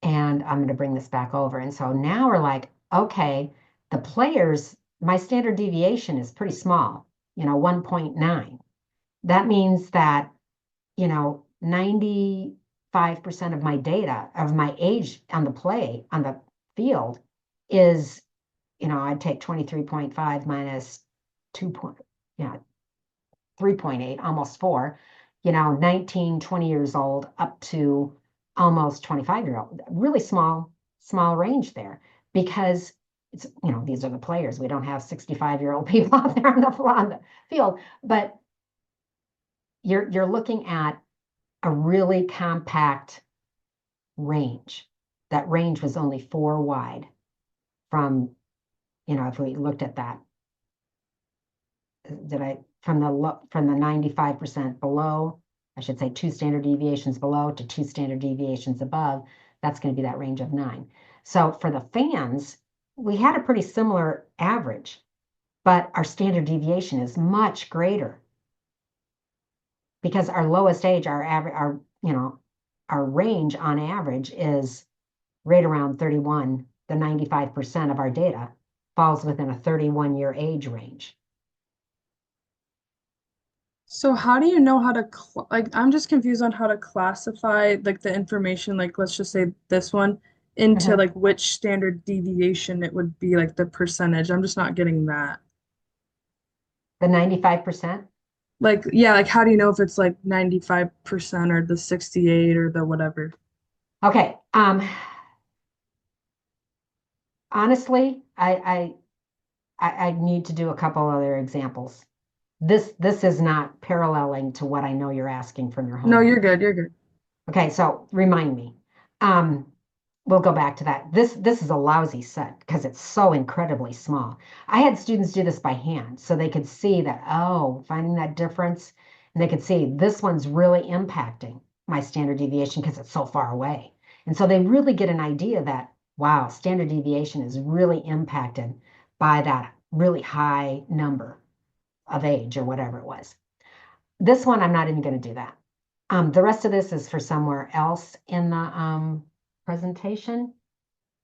Speaker 1: And I'm going to bring this back over. And so now we're like, okay, the players, my standard deviation is pretty small, you know, 1.9. That means that, you know, 95% of my data, of my age on the field is, you know, I'd take 23.5 minus 3.8, almost 4, you know, 19, 20 years old up to almost 25-year-old. Really small range there because it's, you know, these are the players. We don't have 65-year-old people out there on the field, but you're looking at a really compact range. That range was only 4 wide from, if we looked at that, from the 95% below, I should say 2 standard deviations below to 2 standard deviations above, that's going to be that range of 9. So for the fans, we had a pretty similar average, but our standard deviation is much greater because our lowest age, our average, our range on average is right around 31. The 95% of our data falls within a 31-year age range.
Speaker 5: So how do you know how to I'm just confused on how to classify like the information, like let's just say this one into
Speaker 1: Mhm.
Speaker 5: like which standard deviation it would be, like the percentage. I'm just not getting that.
Speaker 1: The 95%?
Speaker 5: Like, yeah, like how do you know if it's like 95% or the 68 or the whatever?
Speaker 1: Okay. Honestly, I need to do a couple other examples. This is not paralleling to what I know you're asking from your
Speaker 5: No,
Speaker 1: homework.
Speaker 5: you're good. You're good.
Speaker 1: Okay, so remind me. We'll go back to that. This is a lousy set because it's so incredibly small. I had students do this by hand so they could see that, oh, finding that difference, and they could see this one's really impacting my standard deviation because it's so far away. And so they really get an idea that, wow, standard deviation is really impacted by that really high number of age or whatever it was. This one, I'm not even going to do that. The rest of this is for somewhere else in the presentation.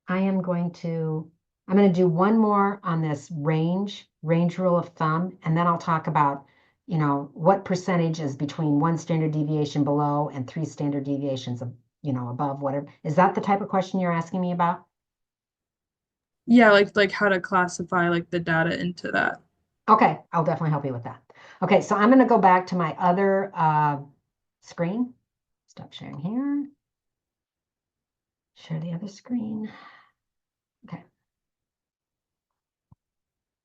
Speaker 1: I'm going to do one more on this range rule of thumb, and then I'll talk about, what percentage is between 1 standard deviation below and 3 standard deviations above, whatever. Is that the type of question you're asking me about?
Speaker 5: Yeah, like how to classify like the data into that.
Speaker 1: Okay, I'll definitely help you with that. Okay, so I'm going to go back to my other screen. Stop sharing here. Share the other screen. Okay.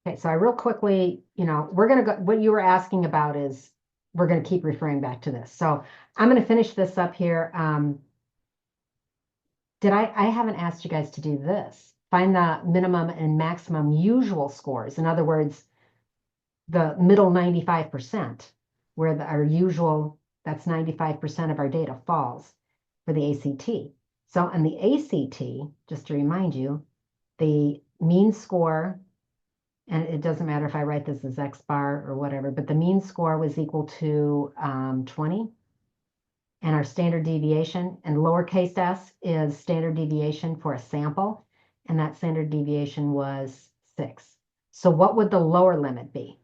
Speaker 1: Okay, so I real quickly, we're going to go, what you were asking about is, we're going to keep referring back to this. So I'm going to finish this up here. I haven't asked you guys to do this. Find the minimum and maximum usual scores. In other words, the middle 95%, where our usual, that's 95% of our data falls for the ACT. So in the ACT, just to remind you, the mean score, and it doesn't matter if I write this as X bar or whatever, but the mean score was equal to 20. And our standard deviation, and lowercase s is standard deviation for a sample, and that standard deviation was 6. So what would the lower limit be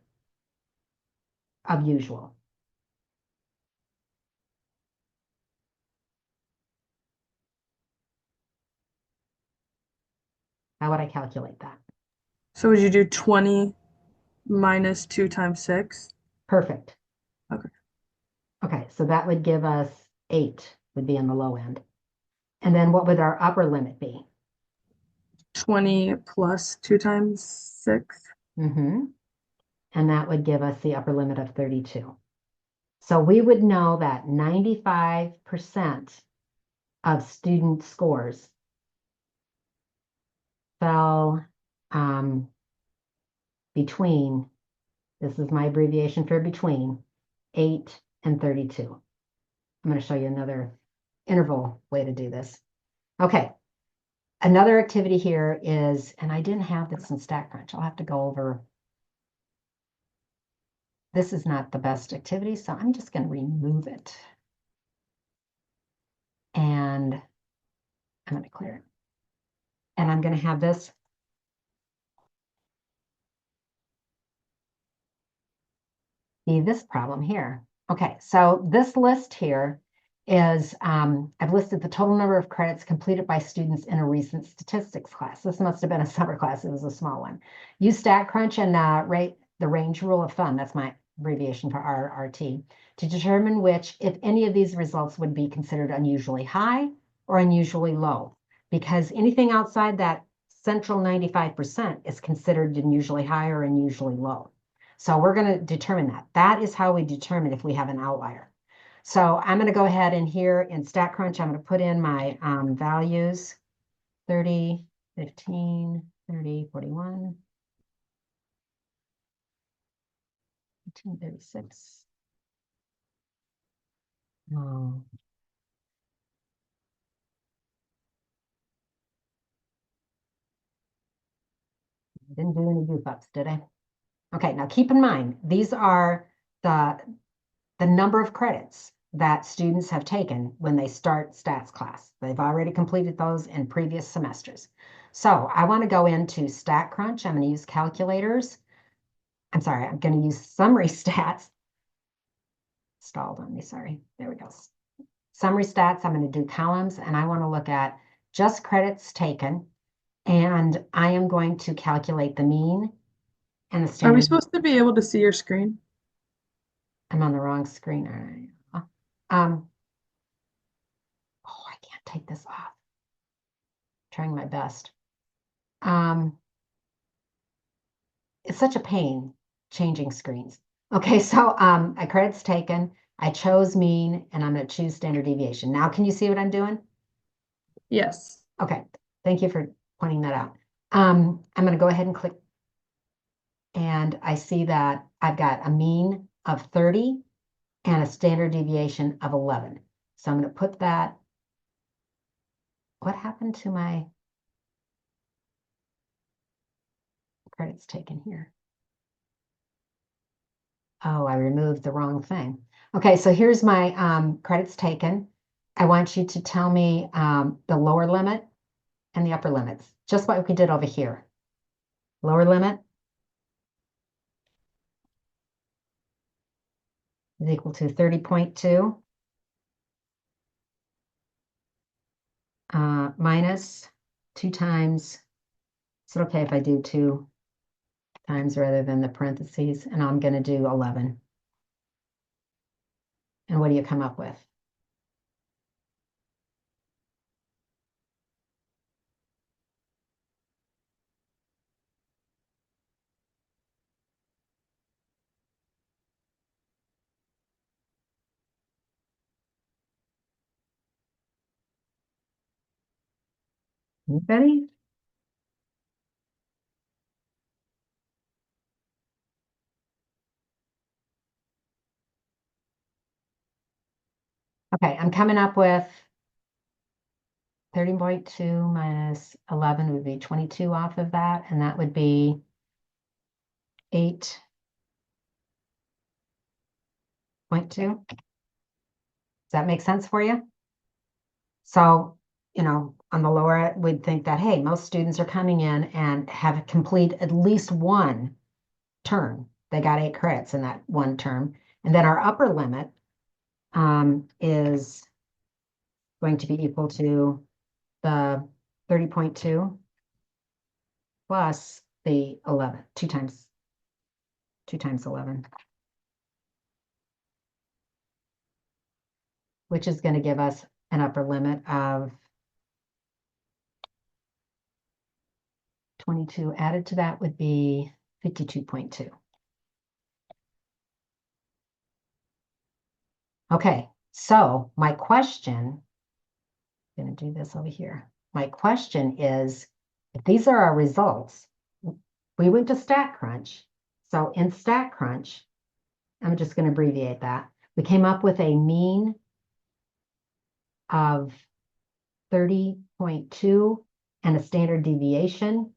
Speaker 1: of usual? How would I calculate that?
Speaker 5: So would you do 20 minus 2 times 6?
Speaker 1: Perfect.
Speaker 5: Okay.
Speaker 1: Okay, so that would give us 8, would be in the low end. And then what would our upper limit be?
Speaker 5: 20 plus 2 times 6?
Speaker 1: Mm-hmm. And that would give us the upper limit of 32. So we would know that 95% of student scores fell between, this is my abbreviation for between, 8 and 32. I'm going to show you another interval way to do this. Okay. Another activity here is, and I didn't have this in StatCrunch. I'll have to go over. This is not the best activity, so I'm just going to remove it. And I'm going to clear it. And I'm going to have this. Be this problem here. Okay, so this list here is, I've listed the total number of credits completed by students in a recent statistics class. This must have been a summer class. It was a small one. Use StatCrunch and rate the range rule of thumb. That's my abbreviation for RRT, to determine which, if any of these results, would be considered unusually high or unusually low. Because anything outside that central 95% is considered unusually high or unusually low. So we're going to determine that. That is how we determine if we have an outlier. So I'm going to go ahead and here in StatCrunch, I'm going to put in my values, 30, 15, 30, 41. 1836. Oh. Didn't do any goof ups, did I? Okay, now keep in mind, these are the number of credits that students have taken when they start stats class. They've already completed those in previous semesters. So I want to go into StatCrunch. I'm going to use calculators. I'm sorry, I'm going to use summary stats. Stalled on me, sorry. There we go. Summary stats, I'm going to do columns, and I want to look at just credits taken, and I am going to calculate the mean and the
Speaker 5: Are we
Speaker 1: standard.
Speaker 5: supposed to be able to see your screen?
Speaker 1: I'm on the wrong screen, aren't I? Oh, I can't take this off. Trying my best. It's such a pain changing screens. Okay, so a credit's taken. I chose mean, and I'm going to choose standard deviation. Now, can you see what I'm doing?
Speaker 5: Yes.
Speaker 1: Okay, thank you for pointing that out. I'm going to go ahead and click, and I see that I've got a mean of 30 and a standard deviation of 11. So I'm going to put that. What happened to my credits taken here? Oh, I removed the wrong thing. Okay, so here's my credits taken. I want you to tell me the lower limit and the upper limits, just like we did over here. Lower limit is equal to 30.2 minus 2 times. Is it okay if I do 2 times rather than the parentheses? And I'm going to do 11. And what do you come up with? Anybody? Okay, I'm coming up with 30.2 minus 11 would be 22 off of that, and that would be 8.2. Does that make sense for you? So, on the lower, we'd think that, hey, most students are coming in and have complete at least one term. They got 8 credits in that one term. And then our upper limit is going to be equal to the 30.2 plus the 11, 2 times 11, which is going to give us an upper limit of 22. Added to that would be 52.2. Okay, so my question, I'm going to do this over here. My question is, if these are our results, we went to StatCrunch. So in StatCrunch, I'm just going to abbreviate that. We came up with a mean of 30.2 and a standard deviation.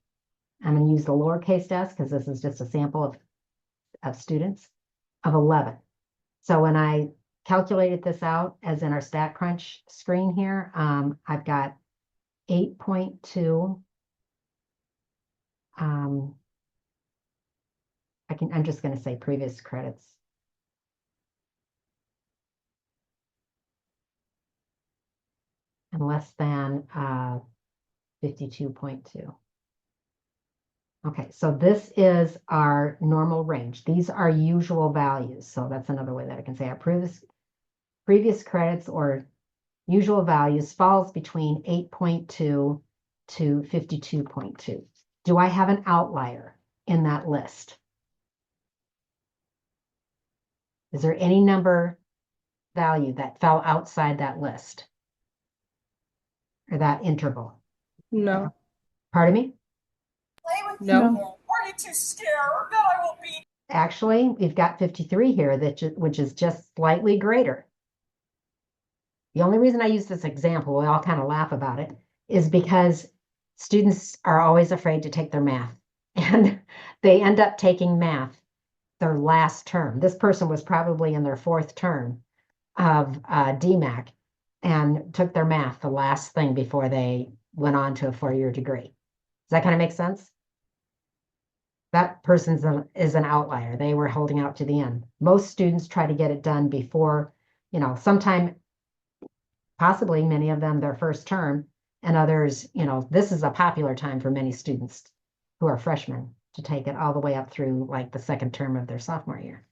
Speaker 1: I'm going to use the lowercase s because this is just a sample of students of 11. So when I calculated this out, as in our StatCrunch screen here, I've got 8.2. I'm just going to say previous credits. And less than 52.2. Okay, so this is our normal range. These are usual values. So that's another way that I can say our previous credits or usual values falls between 8.2 to 52.2. Do I have an outlier in that list? Is there any number value that fell outside that list or that interval?
Speaker 5: No.
Speaker 1: Pardon me?
Speaker 2: No.
Speaker 1: Actually, we've got 53 here, which is just slightly greater. The only reason I use this example, we all kind of laugh about it, is because students are always afraid to take their math. And they end up taking math their last term. This person was probably in their fourth term of DMAC and took their math the last thing before they went on to a 4-year degree. Does that kind of make sense? That person is an outlier. They were holding out to the end. Most students try to get it done before, sometime, possibly many of them their first term, and others, this is a popular time for many students who are freshmen to take it all the way up through like the second term of their sophomore year.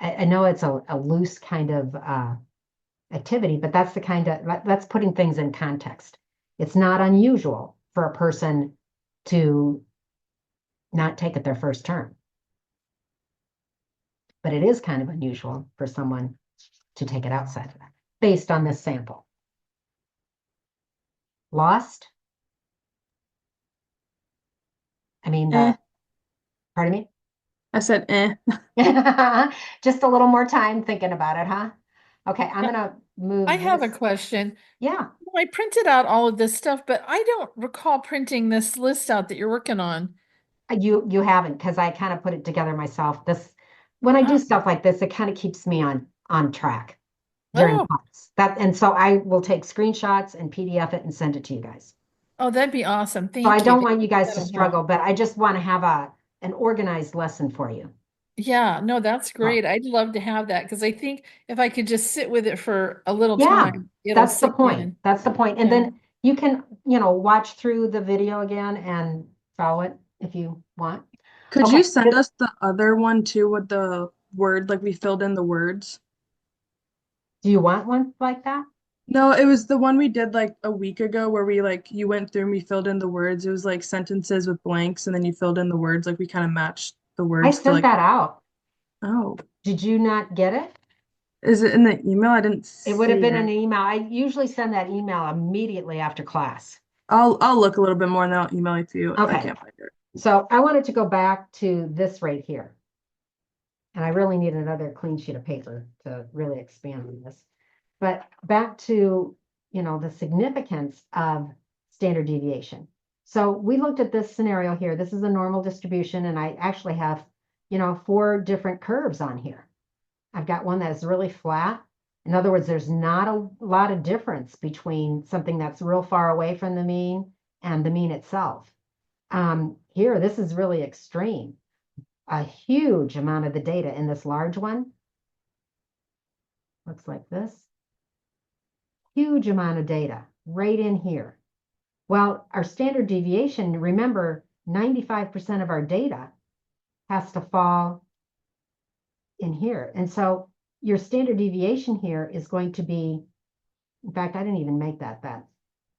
Speaker 1: I know it's a loose kind of activity, but that's that's putting things in context. It's not unusual for a person to not take it their first term. But it is kind of unusual for someone to take it outside of that, based on this sample. Lost? I mean, pardon me?
Speaker 5: I said, eh.
Speaker 1: Just a little more time thinking about it, huh? Okay, I'm gonna move
Speaker 6: I have a
Speaker 1: this.
Speaker 6: question.
Speaker 1: Yeah,
Speaker 6: I printed out all of this stuff, but I don't recall printing this list out that you're working on.
Speaker 1: you haven't, because I kind of put it together myself. When I do stuff like this, it kind of keeps me on track during
Speaker 6: Oh.
Speaker 1: class. And so I will take screenshots and PDF it and send it to you guys.
Speaker 6: Oh, that'd be awesome. Thank
Speaker 1: So I
Speaker 6: you.
Speaker 1: don't want you guys to
Speaker 6: That'll
Speaker 1: struggle,
Speaker 6: help.
Speaker 1: but I just want to have an organized lesson for you.
Speaker 6: Yeah, no, that's great. I'd love to have that because I think if I could just sit with it for a little
Speaker 1: Yeah,
Speaker 6: time, it'll
Speaker 1: that's the
Speaker 6: sink
Speaker 1: point.
Speaker 6: in.
Speaker 1: That's the point. And
Speaker 6: Yeah.
Speaker 1: then you can, watch through the video again and follow it if you want.
Speaker 5: Could
Speaker 1: Okay.
Speaker 5: you send us the other one too with the word, like we filled in the words?
Speaker 1: Do you want one like that?
Speaker 5: No, it was the one we did like a week ago where you went through and we filled in the words. It was like sentences with blanks and then you filled in the words, like we kind of matched the
Speaker 1: I
Speaker 5: words to
Speaker 1: sent
Speaker 5: like,
Speaker 1: that out.
Speaker 5: oh,
Speaker 1: Did you not get it?
Speaker 5: is it in the email? I didn't
Speaker 1: It would have
Speaker 5: see
Speaker 1: been
Speaker 5: it.
Speaker 1: an email. I usually send that email immediately after class.
Speaker 5: I'll look a little bit more and then I'll email it to you if I
Speaker 1: Okay.
Speaker 5: can't find it.
Speaker 1: So I wanted to go back to this right here. And I really need another clean sheet of paper to really expand on this. But back to, the significance of standard deviation. So we looked at this scenario here. This is a normal distribution, and I actually have, 4 different curves on here. I've got one that's really flat. In other words, there's not a lot of difference between something that's real far away from the mean and the mean itself. Here, this is really extreme. A huge amount of the data in this large one looks like this. Huge amount of data right in here. Well, our standard deviation, remember, 95% of our data has to fall in here. And so your standard deviation here is going to be, in fact, I didn't even make that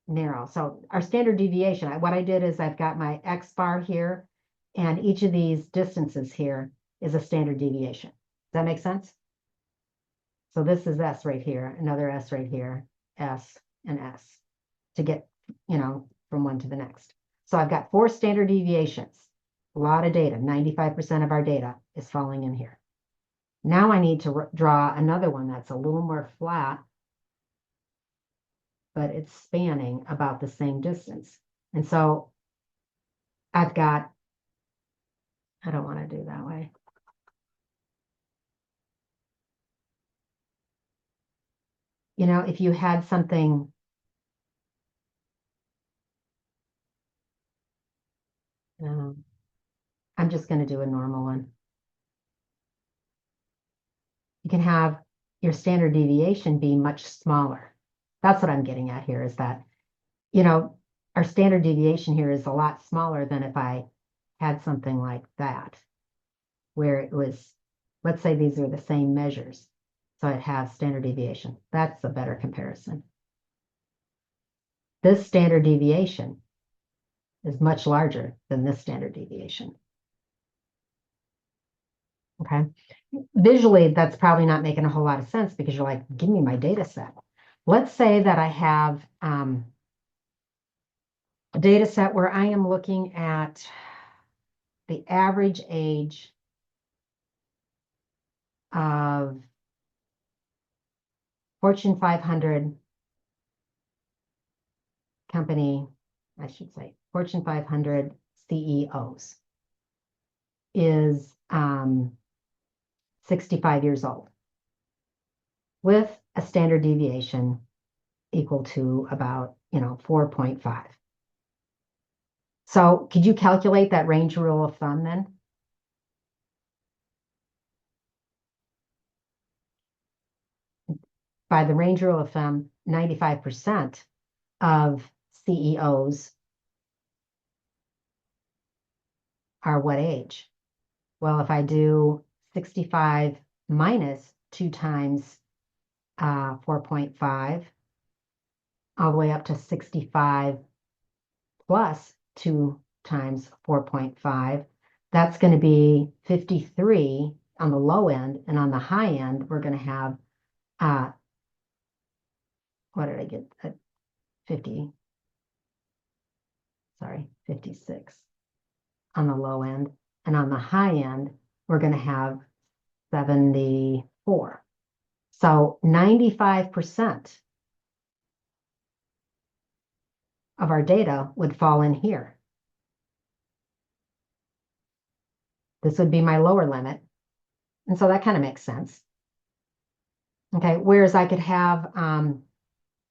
Speaker 1: narrow. So our standard deviation, what I did is I've got my X bar here, and each of these distances here is a standard deviation. Does that make sense? So this is S right here, another S right here, S and S to get, from one to the next. So I've got 4 standard deviations, a lot of data, 95% of our data is falling in here. Now I need to draw another one that's a little more flat, but it's spanning about the same distance. And so I've got, I don't want to do that way. If you had something, I'm just going to do a normal one. You can have your standard deviation be much smaller. That's what I'm getting at here is that, our standard deviation here is a lot smaller than if I had something like that, where it was, let's say these are the same measures. So it has standard deviation. That's a better comparison. This standard deviation is much larger than this standard deviation. Okay. Visually, that's probably not making a whole lot of sense because you're like, give me my data set. Let's say that I have data set where I am looking at the average age of Fortune 500 company, I should say, Fortune 500 CEOs is 65 years old with a standard deviation equal to about, 4.5. So could you calculate that range rule of thumb then? By the range rule of thumb, 95% of CEOs are what age? Well, if I do 65 minus 2 times 4.5, all the way up to 65 plus 2 times 4.5, that's going to be 53 on the low end, and on the high end, we're going to have, what did I get? 56 on the low end, and on the high end, we're going to have 74. So 95% of our data would fall in here. This would be my lower limit. And so that kind of makes sense. Okay, whereas I could have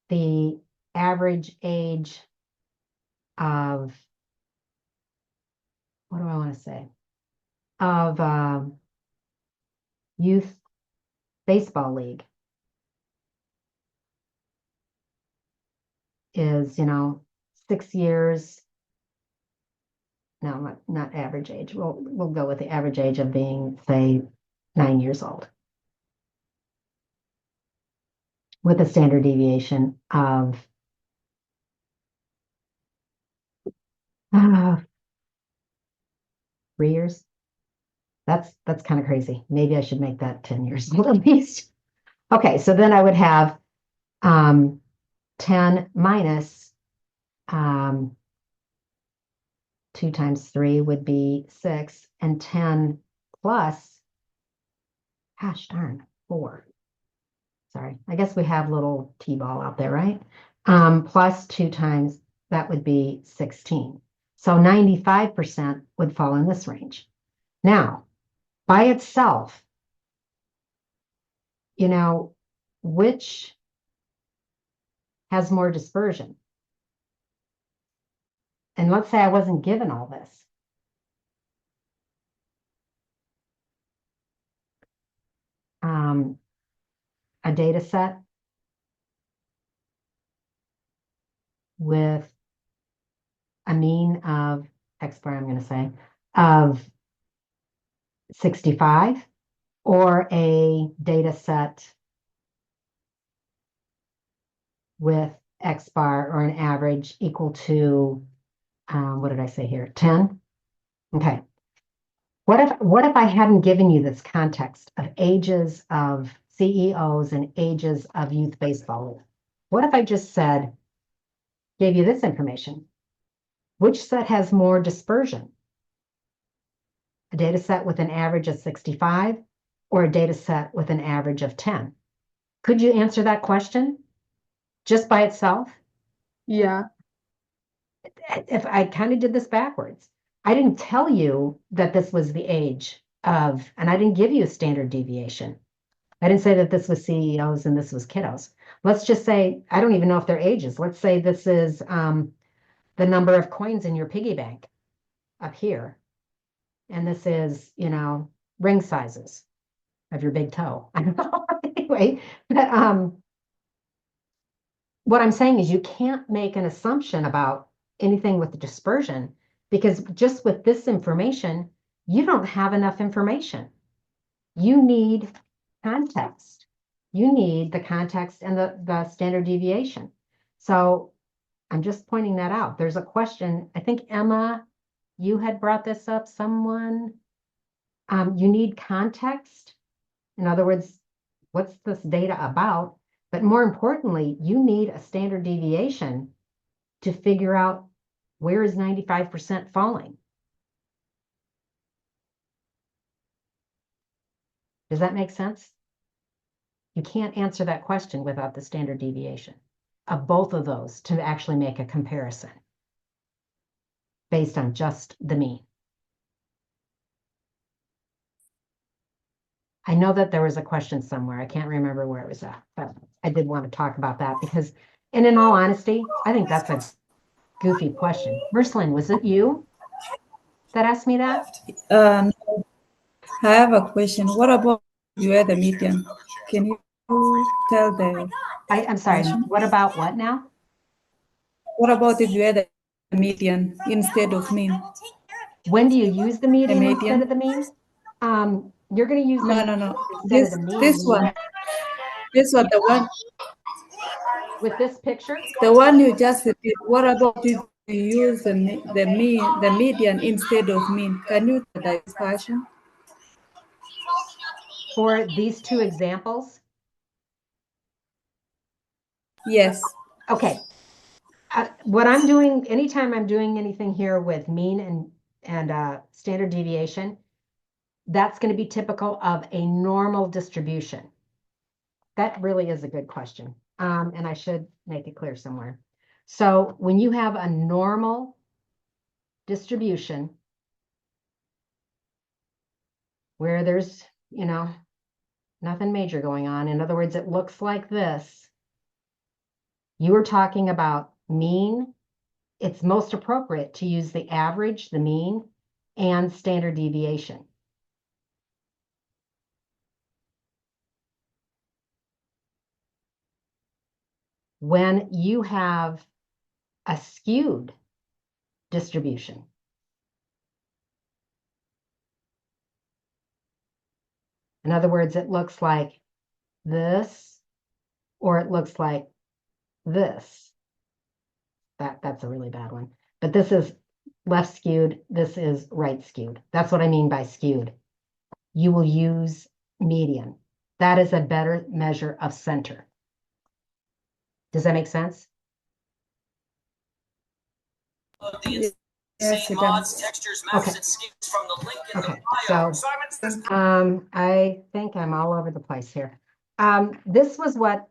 Speaker 1: the average age of, what do I want to say? Of youth baseball league is, 6 years. No, not average age. We'll go with the average age of being, say, 9 years old, with a standard deviation of 3 years. That's kind of crazy. Maybe I should make that 10 years old at least. Okay, so then I would have 10 minus 2 times 3 would be 6, and 10 plus, gosh darn, 4. Sorry, I guess we have little t-ball out there, right? Plus 2 times, that would be 16. So 95% would fall in this range. Now, by itself, which has more dispersion? And let's say I wasn't given all this. A data set with a mean of X bar, I'm going to say, of 65, or a data set with X bar or an average equal to, what did I say here? 10? Okay. What if I hadn't given you this context of ages of CEOs and ages of youth baseball? What if I just gave you this information? Which set has more dispersion? A data set with an average of 65 or a data set with an average of 10? Could you answer that question just by itself?
Speaker 5: Yeah.
Speaker 1: If I kind of did this backwards, I didn't tell you that this was the age of, and I didn't give you a standard deviation. I didn't say that this was CEOs and this was kiddos. Let's just say, I don't even know if they're ages. Let's say this is the number of coins in your piggy bank up here. And this is, ring sizes of your big toe. I don't know. Anyway, but what I'm saying is you can't make an assumption about anything with the dispersion, because just with this information, you don't have enough information. You need context. You need the context and the standard deviation. So I'm just pointing that out. There's a question. I think, Emma, you had brought this up, someone. You need context. In other words, what's this data about? But more importantly, you need a standard deviation to figure out Where is 95% falling? Does that make sense? You can't answer that question without the standard deviation of both of those to actually make a comparison based on just the mean. I know that there was a question somewhere. I can't remember where it was at, but I did want to talk about that because, and in all honesty, I think that's a goofy question. Merceline, was it you that asked me that?
Speaker 7: No, I have a question. What about you at the median? Can you tell the
Speaker 1: I'm sorry,
Speaker 7: question?
Speaker 1: what about what now?
Speaker 7: What about if you had a median instead of mean?
Speaker 1: When do you use the median
Speaker 7: median?
Speaker 1: instead of the mean? You're going to use the
Speaker 7: No.
Speaker 1: instead of the mean.
Speaker 7: This one,
Speaker 1: With this picture?
Speaker 7: the one you just did. What about if you use the median instead of mean? Can you tell the discussion?
Speaker 1: For these two examples?
Speaker 7: Yes.
Speaker 1: Okay. What I'm doing, anytime I'm doing anything here with mean and standard deviation, that's going to be typical of a normal distribution. That really is a good question. And I should make it clear somewhere. So when you have a normal distribution where there's, nothing major going on, in other words, it looks like this, you were talking about mean. It's most appropriate to use the average, the mean, and standard deviation. When you have a skewed distribution, in other words, it looks like this, or it looks like this. That's a really bad one. But this is left skewed, this is right skewed. That's what I mean by skewed. You will use median. That is a better measure of center. Does that make sense?
Speaker 7: Yes, it does.
Speaker 1: Okay. Okay, so I think I'm all over the place here. This was what,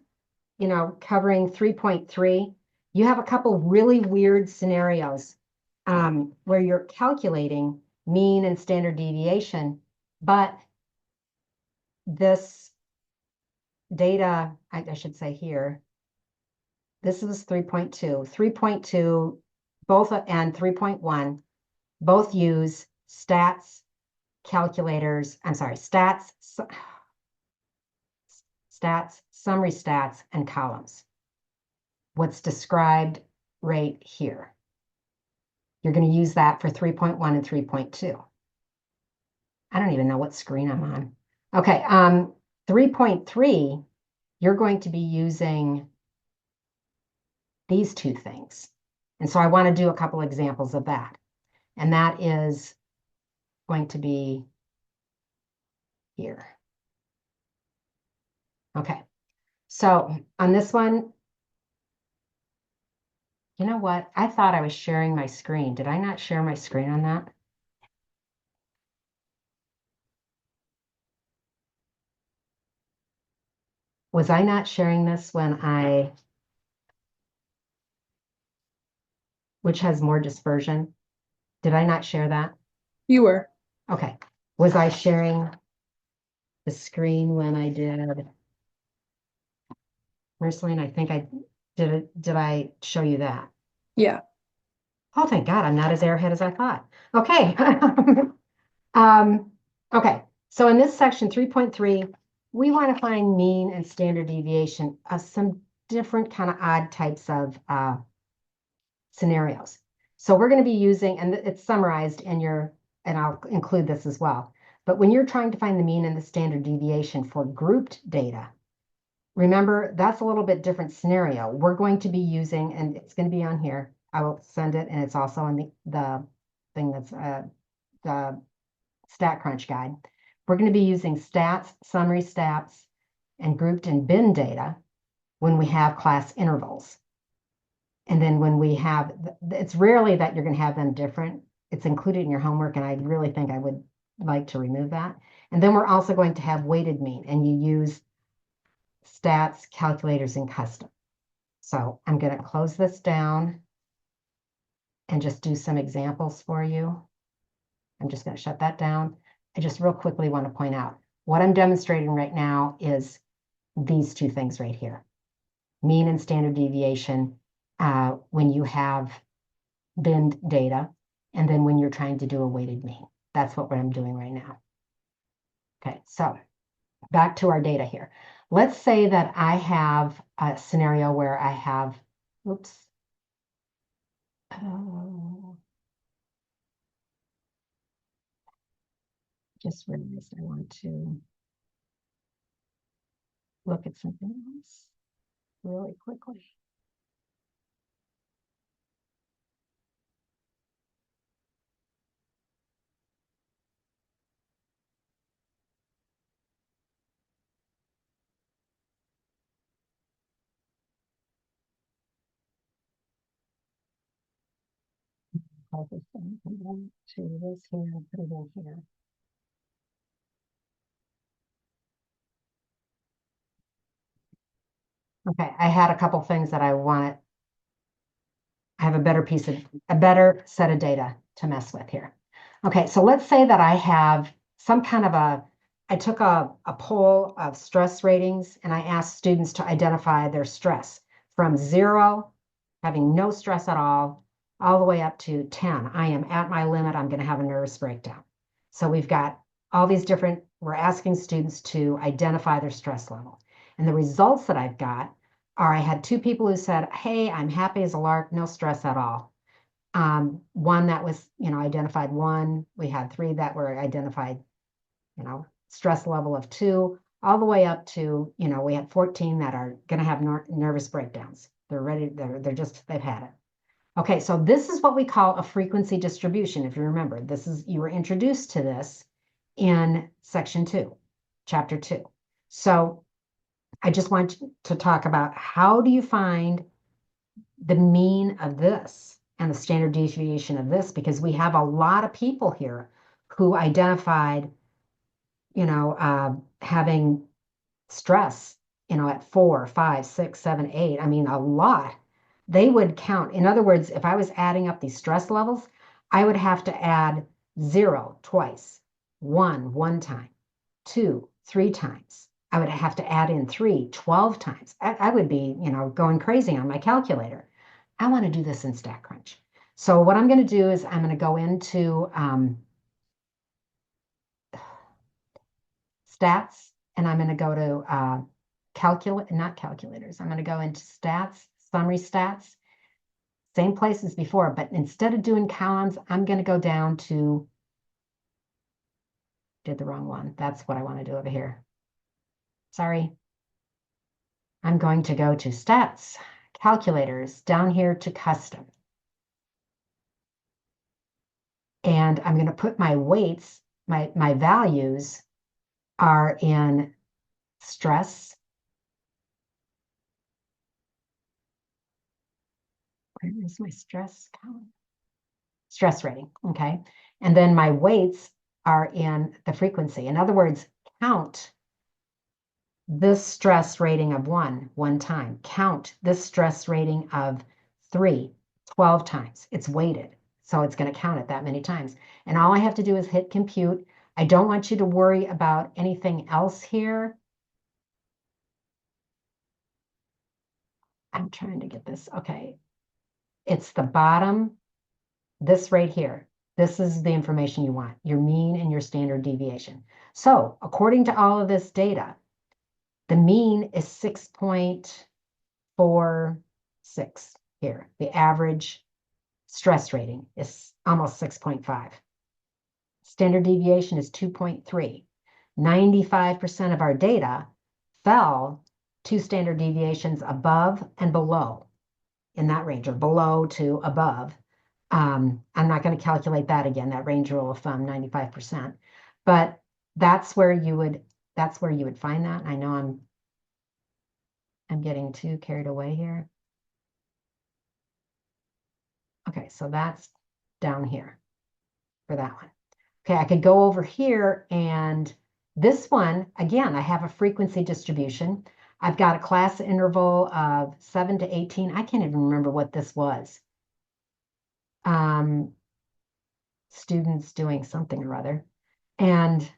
Speaker 1: covering 3.3. You have a couple really weird scenarios where you're calculating mean and standard deviation, but this data, I should say here, this is 3.2. 3.2, both and 3.1, both use stats, calculators, stats, summary stats, and columns. What's described right here. You're going to use that for 3.1 and 3.2. I don't even know what screen I'm on. Okay, 3.3, you're going to be using these two things. And so I want to do a couple examples of that. And that is going to be here. Okay, so on this one, you know what? I thought I was sharing my screen. Did I not share my screen on that? Was I not sharing this which has more dispersion? Did I not share that?
Speaker 5: You were.
Speaker 1: Okay. Was I sharing the screen when I did? Merceline, I think I did. Did I show you that?
Speaker 5: Yeah.
Speaker 1: Oh, thank God, I'm not as airhead as I thought. Okay. Okay. So in this section 3.3, we want to find mean and standard deviation of some different kind of odd types of scenarios. So we're going to be using, and it's summarized in and I'll include this as well. But when you're trying to find the mean and the standard deviation for grouped data, remember, that's a little bit different scenario. We're going to be using, and it's going to be on here. I will send it, and it's also on the thing that's the StatCrunch guide. We're going to be using stats, summary stats, and grouped and bin data when we have class intervals. And then when we have, it's rarely that you're going to have them different. It's included in your homework, and I really think I would like to remove that. And then we're also going to have weighted mean, and you use stats, calculators, and custom. So I'm going to close this down and just do some examples for you. I'm just going to shut that down. I just real quickly want to point out what I'm demonstrating right now is these two things right here. Mean and standard deviation when you have binned data, and then when you're trying to do a weighted mean. That's what I'm doing right now. Okay, so back to our data here. Let's say that I have a scenario where I have, oops. Just realized I want to look at something else really quickly. Call this thing, come down to this here, put it in here. Okay, I had a couple things that I wanted. I have a better set of data to mess with here. Okay, so let's say that I have some kind of I took a poll of stress ratings, and I asked students to identify their stress from 0, having no stress at all the way up to 10. I am at my limit. I'm going to have a nervous breakdown. So we've got all these different, we're asking students to identify their stress level. And the results that I've got are I had 2 people who said, hey, I'm happy as a lark, no stress at all. One that was, identified 1. We had 3 that were identified, stress level of 2, all the way up to, we had 14 that are going to have nervous breakdowns. They're ready. They've had it. Okay, so this is what we call a frequency distribution. If you remember, you were introduced to this in section 2, chapter 2. So I just want to talk about how do you find the mean of this and the standard deviation of this, because we have a lot of people here who identified, having stress, at 4, 5, 6, 7, 8. I mean, a lot. They would count. In other words, if I was adding up these stress levels, I would have to add 0 twice, 1 time, 2 3 times. I would have to add in 3 12 times. I would be, going crazy on my calculator. I want to do this in StatCrunch. So what I'm going to do is I'm going to go into stats, and I'm going to go to not calculators. I'm going to go into stats, summary stats, same place as before, but instead of doing columns, I'm going to go down to, did the wrong one. That's what I want to do over here. Sorry. I'm going to go to stats, calculators, down here to custom. And I'm going to put my weights, my values are in stress. Where is my stress column? Stress rating, okay? And then my weights are in the frequency. In other words, count this stress rating of 1 time. Count this stress rating of 3 12 times. It's weighted, so it's going to count it that many times. And all I have to do is hit compute. I don't want you to worry about anything else here. I'm trying to get this. Okay. It's the bottom, this right here. This is the information you want, your mean and your standard deviation. So according to all of this data, the mean is 6.46 here. The average stress rating is almost 6.5. Standard deviation is 2.3. 95% of our data fell 2 standard deviations above and below in that range, or below to above. I'm not going to calculate that again, that range rule of thumb, 95%. But that's where you would find that. I know I'm getting too carried away here. Okay, so that's down here for that one. Okay, I could go over here and this one, again, I have a frequency distribution. I've got a class interval of 7 to 18. I can't even remember what this was. Students doing something or other. And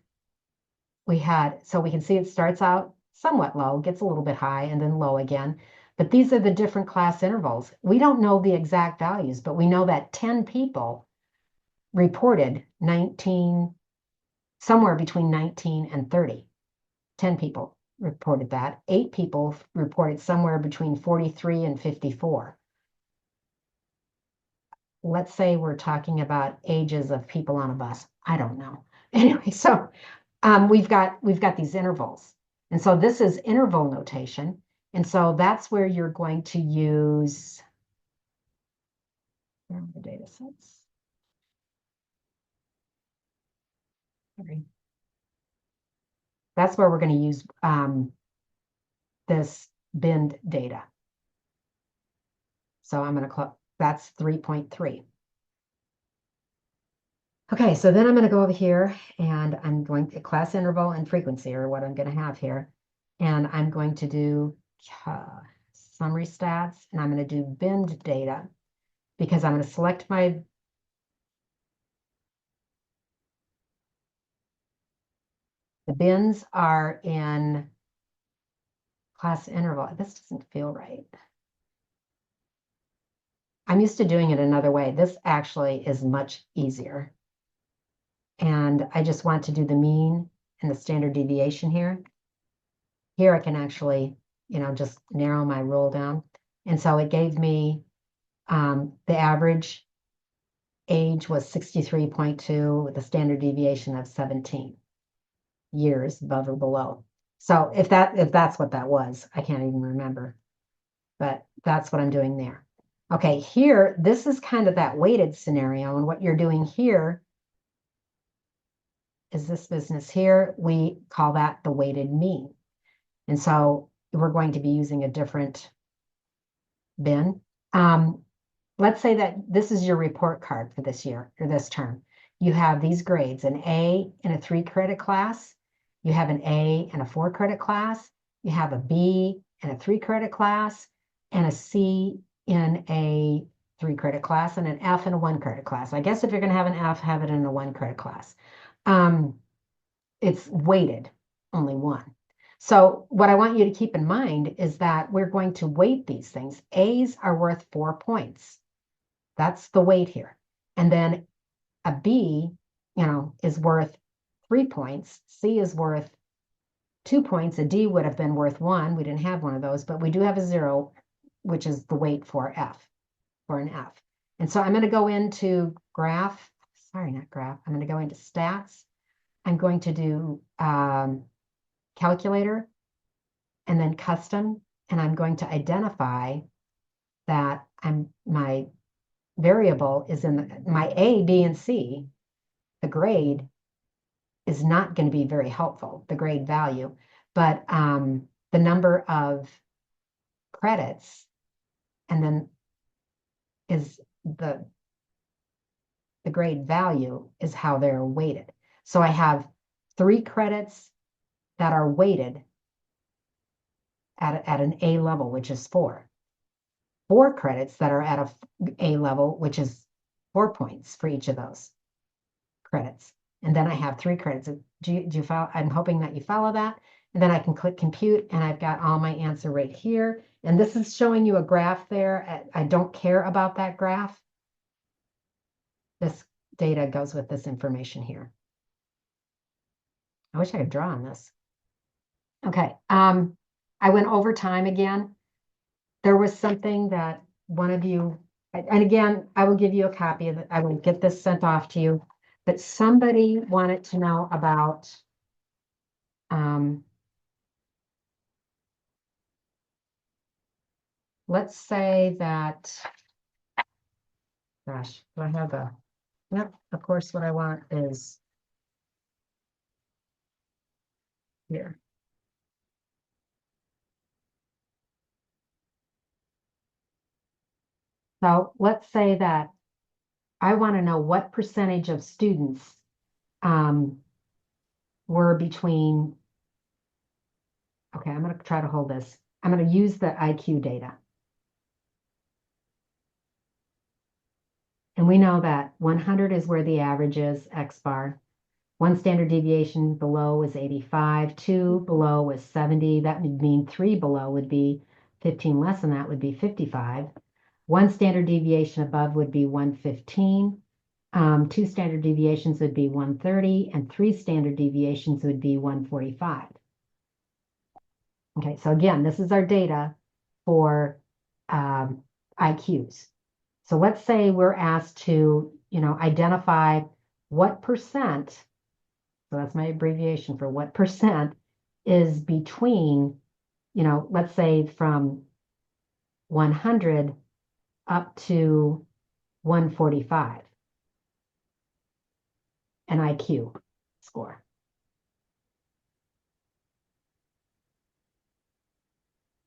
Speaker 1: so we can see it starts out somewhat low, gets a little bit high, and then low again. But these are the different class intervals. We don't know the exact values, but we know that 10 people reported 19, somewhere between 19 and 30. 10 people reported that. 8 people reported somewhere between 43 and 54. Let's say we're talking about ages of people on a bus. I don't know. Anyway, so we've got these intervals. And so this is interval notation. And so that's where you're going to use, where are the data sets? Sorry. That's where we're going to use this binned data. So I'm going to click, that's 3.3. Okay, so then I'm going to go over here and I'm going to class interval and frequency are what I'm going to have here. And I'm going to do summary stats and I'm going to do binned data because I'm going to select my the bins are in class interval. This doesn't feel right. I'm used to doing it another way. This actually is much easier. And I just want to do the mean and the standard deviation here. Here I can actually, just narrow my roll down. And so it gave me the average age was 63.2 with a standard deviation of 17 years above or below. So if that's what that was, I can't even remember. But that's what I'm doing there. Okay, here, this is kind of that weighted scenario. And what you're doing here is this business here. We call that the weighted mean. And so we're going to be using a different bin. Let's say that this is your report card for this year or this term. You have these grades, an A in a 3-credit class. You have an A in a 4-credit class. You have a B in a 3-credit class and a C in a 3-credit class and an F in a 1-credit class. I guess if you're going to have an F, have it in a 1-credit class. It's weighted, only one. So what I want you to keep in mind is that we're going to weight these things. A's are worth 4 points. That's the weight here. And then a B, is worth 3 points. C is worth 2 points. A D would have been worth 1. We didn't have one of those, but we do have a 0, which is the weight for F, for an F. And so I'm going to go into graph. Sorry, not graph. I'm going to go into stats. I'm going to do calculator and then custom. And I'm going to identify that my variable is in my A, B, and C. The grade is not going to be very helpful, the grade value, but the number of credits and then is the grade value is how they're weighted. So I have 3 credits that are weighted at an A level, which is 4. 4 credits that are at a A level, which is 4 points for each of those credits. And then I have 3 credits. Do you follow? I'm hoping that you follow that. And then I can click compute and I've got all my answer right here. And this is showing you a graph there. I don't care about that graph. This data goes with this information here. I wish I could draw on this. Okay, I went over time again. There was something that one of you, and again, I will give you a copy of it. I will get this sent off to you, but somebody wanted to know about let's say that, gosh, do I have a, yep, of course, what I want is here. So let's say that I want to know what percentage of students were between, okay, I'm going to try to hold this. I'm going to use the IQ data. And we know that 100 is where the average is, X bar. 1 standard deviation below was 85, 2 below was 70. That would mean 3 below would be 15 less than that would be 55. 1 standard deviation above would be 115. 2 standard deviations would be 130, and 3 standard deviations would be 145. Okay, so again, this is our data for IQs. So let's say we're asked to, identify what percent, so that's my abbreviation for what percent is between, let's say from 100 up to 145, an IQ score.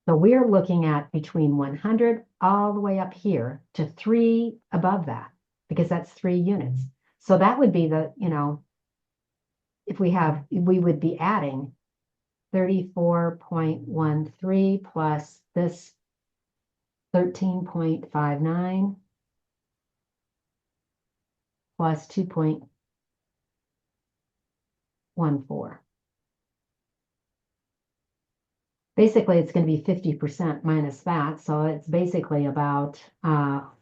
Speaker 1: So we're looking at between 100 all the way up here to 3 above that, because that's 3 units. So that would be the, if we would be adding 34.13 plus this 13.59 plus 2.14. Basically, it's going to be 50% minus that. So it's basically about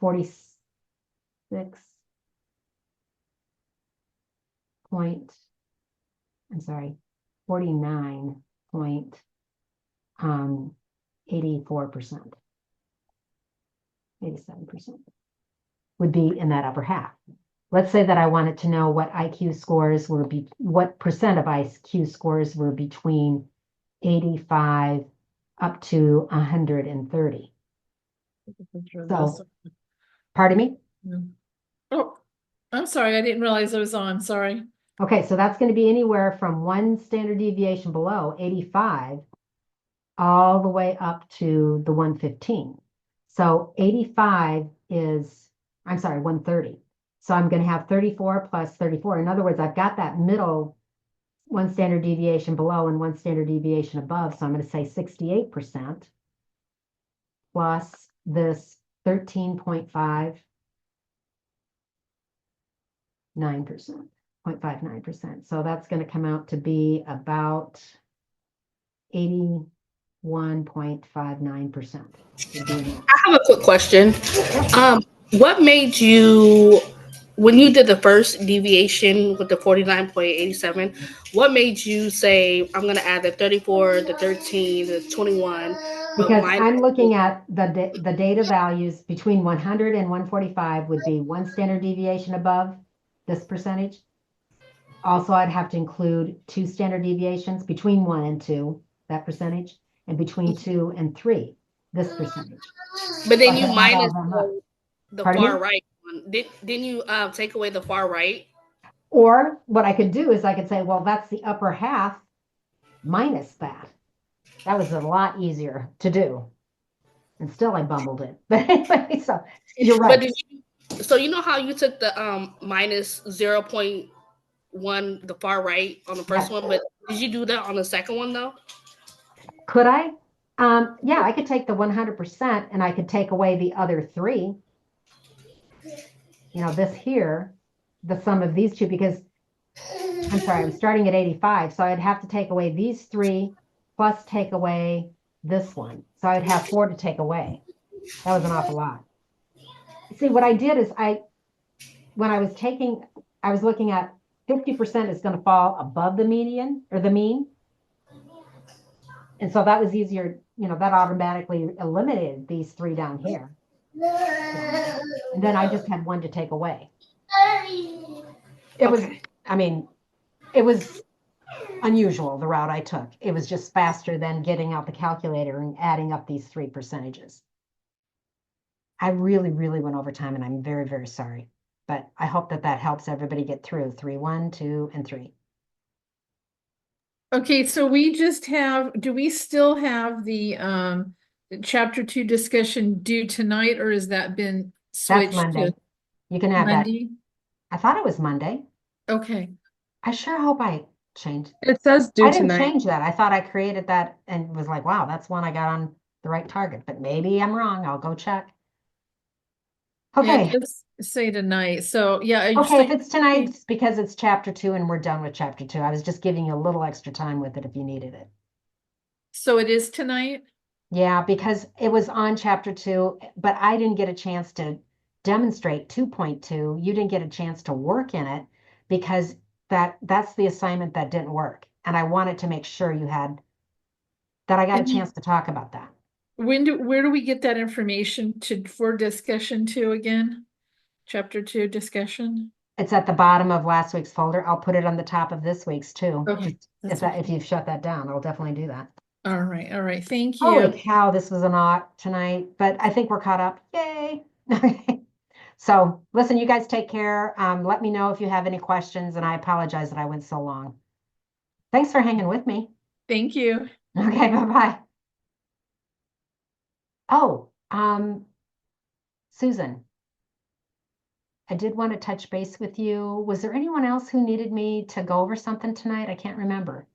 Speaker 1: 46 point, I'm sorry, 49.84%. 87% would be in that upper half. Let's say that I wanted to know what IQ scores were, what percent of IQ scores were between 85 up to 130. So, pardon me?
Speaker 6: Oh, I'm sorry. I didn't realize I was on. Sorry.
Speaker 1: Okay, so that's going to be anywhere from 1 standard deviation below 85 all the way up to the 115. So 85 is, I'm sorry, 130. So I'm going to have 34 plus 34. In other words, I've got that middle 1 standard deviation below and 1 standard deviation above. So I'm going to say 68% plus this 13.59%, 0.59%. So that's going to come out to be about 81.59%.
Speaker 2: I have a quick question. What made you, when you did the first deviation with the 49.87, what made you say, I'm going to add the 34, the 13, the 21?
Speaker 1: Because I'm looking at the data values between 100 and 145 would be 1 standard deviation above this percentage. Also, I'd have to include 2 standard deviations between 1 and 2, that percentage, and between 2 and 3, this percentage.
Speaker 2: But then you minus the
Speaker 1: Pardon
Speaker 2: far
Speaker 1: me?
Speaker 2: right one. Didn't you take away the far right?
Speaker 1: Or what I could do is I could say, well, that's the upper half minus that. That was a lot easier to do. And still I bumbled it. But anyway, so you're right.
Speaker 2: But so you know how you took the minus 0.1, the far right on the first one, but did you do that on the second one though?
Speaker 1: Could I? Yeah, I could take the 100% and I could take away the other 3. This here, the sum of these two, because I'm sorry, I'm starting at 85. So I'd have to take away these 3 plus take away this one. So I'd have 4 to take away. That was an awful lot. See, what I did is when I was looking at 50% is going to fall above the median or the mean. And so that was easier, that automatically eliminated these 3 down here. And then I just had 1 to take away. It was unusual, the route I took. It was just faster than getting out the calculator and adding up these 3 percentages. I really, really went over time, and I'm very, very sorry. But I hope that helps everybody get through 3, 1, 2, and 3.
Speaker 6: Okay, so do we still have the chapter 2 discussion due tonight, or has that been switched?
Speaker 1: That's Monday. You can have that.
Speaker 6: Monday?
Speaker 1: I thought it was Monday.
Speaker 6: Okay.
Speaker 1: I sure hope I changed.
Speaker 5: It says due
Speaker 1: I didn't
Speaker 5: tonight.
Speaker 1: change that. I thought I created that and was like, wow, that's one I got on the right target, but maybe I'm wrong. I'll go check.
Speaker 6: Yeah,
Speaker 1: Okay.
Speaker 6: it does say tonight. So yeah,
Speaker 1: Okay, if it's tonight, it's because it's chapter 2 and we're done with chapter 2. I was just giving you a little extra time with it if you needed it.
Speaker 6: so it is tonight?
Speaker 1: Yeah, because it was on chapter 2, but I didn't get a chance to demonstrate 2.2. You didn't get a chance to work in it because that's the assignment that didn't work. And I wanted to make sure you had that I got a
Speaker 6: And you-
Speaker 1: chance to talk about that.
Speaker 6: where do we get that information for discussion 2 again? Chapter 2 discussion?
Speaker 1: It's at the bottom of last week's folder. I'll put it on the top of this week's too.
Speaker 6: Okay,
Speaker 1: Just
Speaker 6: that's
Speaker 1: if
Speaker 6: okay.
Speaker 1: you've shut that down, I'll definitely do that.
Speaker 6: All right. Thank
Speaker 1: Holy
Speaker 6: you.
Speaker 1: cow, this was a lot tonight, but I think we're caught up. Yay. So listen, you guys take care. Let me know if you have any questions, and I apologize that I went so long. Thanks for hanging with me.
Speaker 6: Thank you.
Speaker 1: Okay, bye-bye. Oh, Susan, I did want to touch base with you. Was there anyone else who needed me to go over something tonight? I can't remember.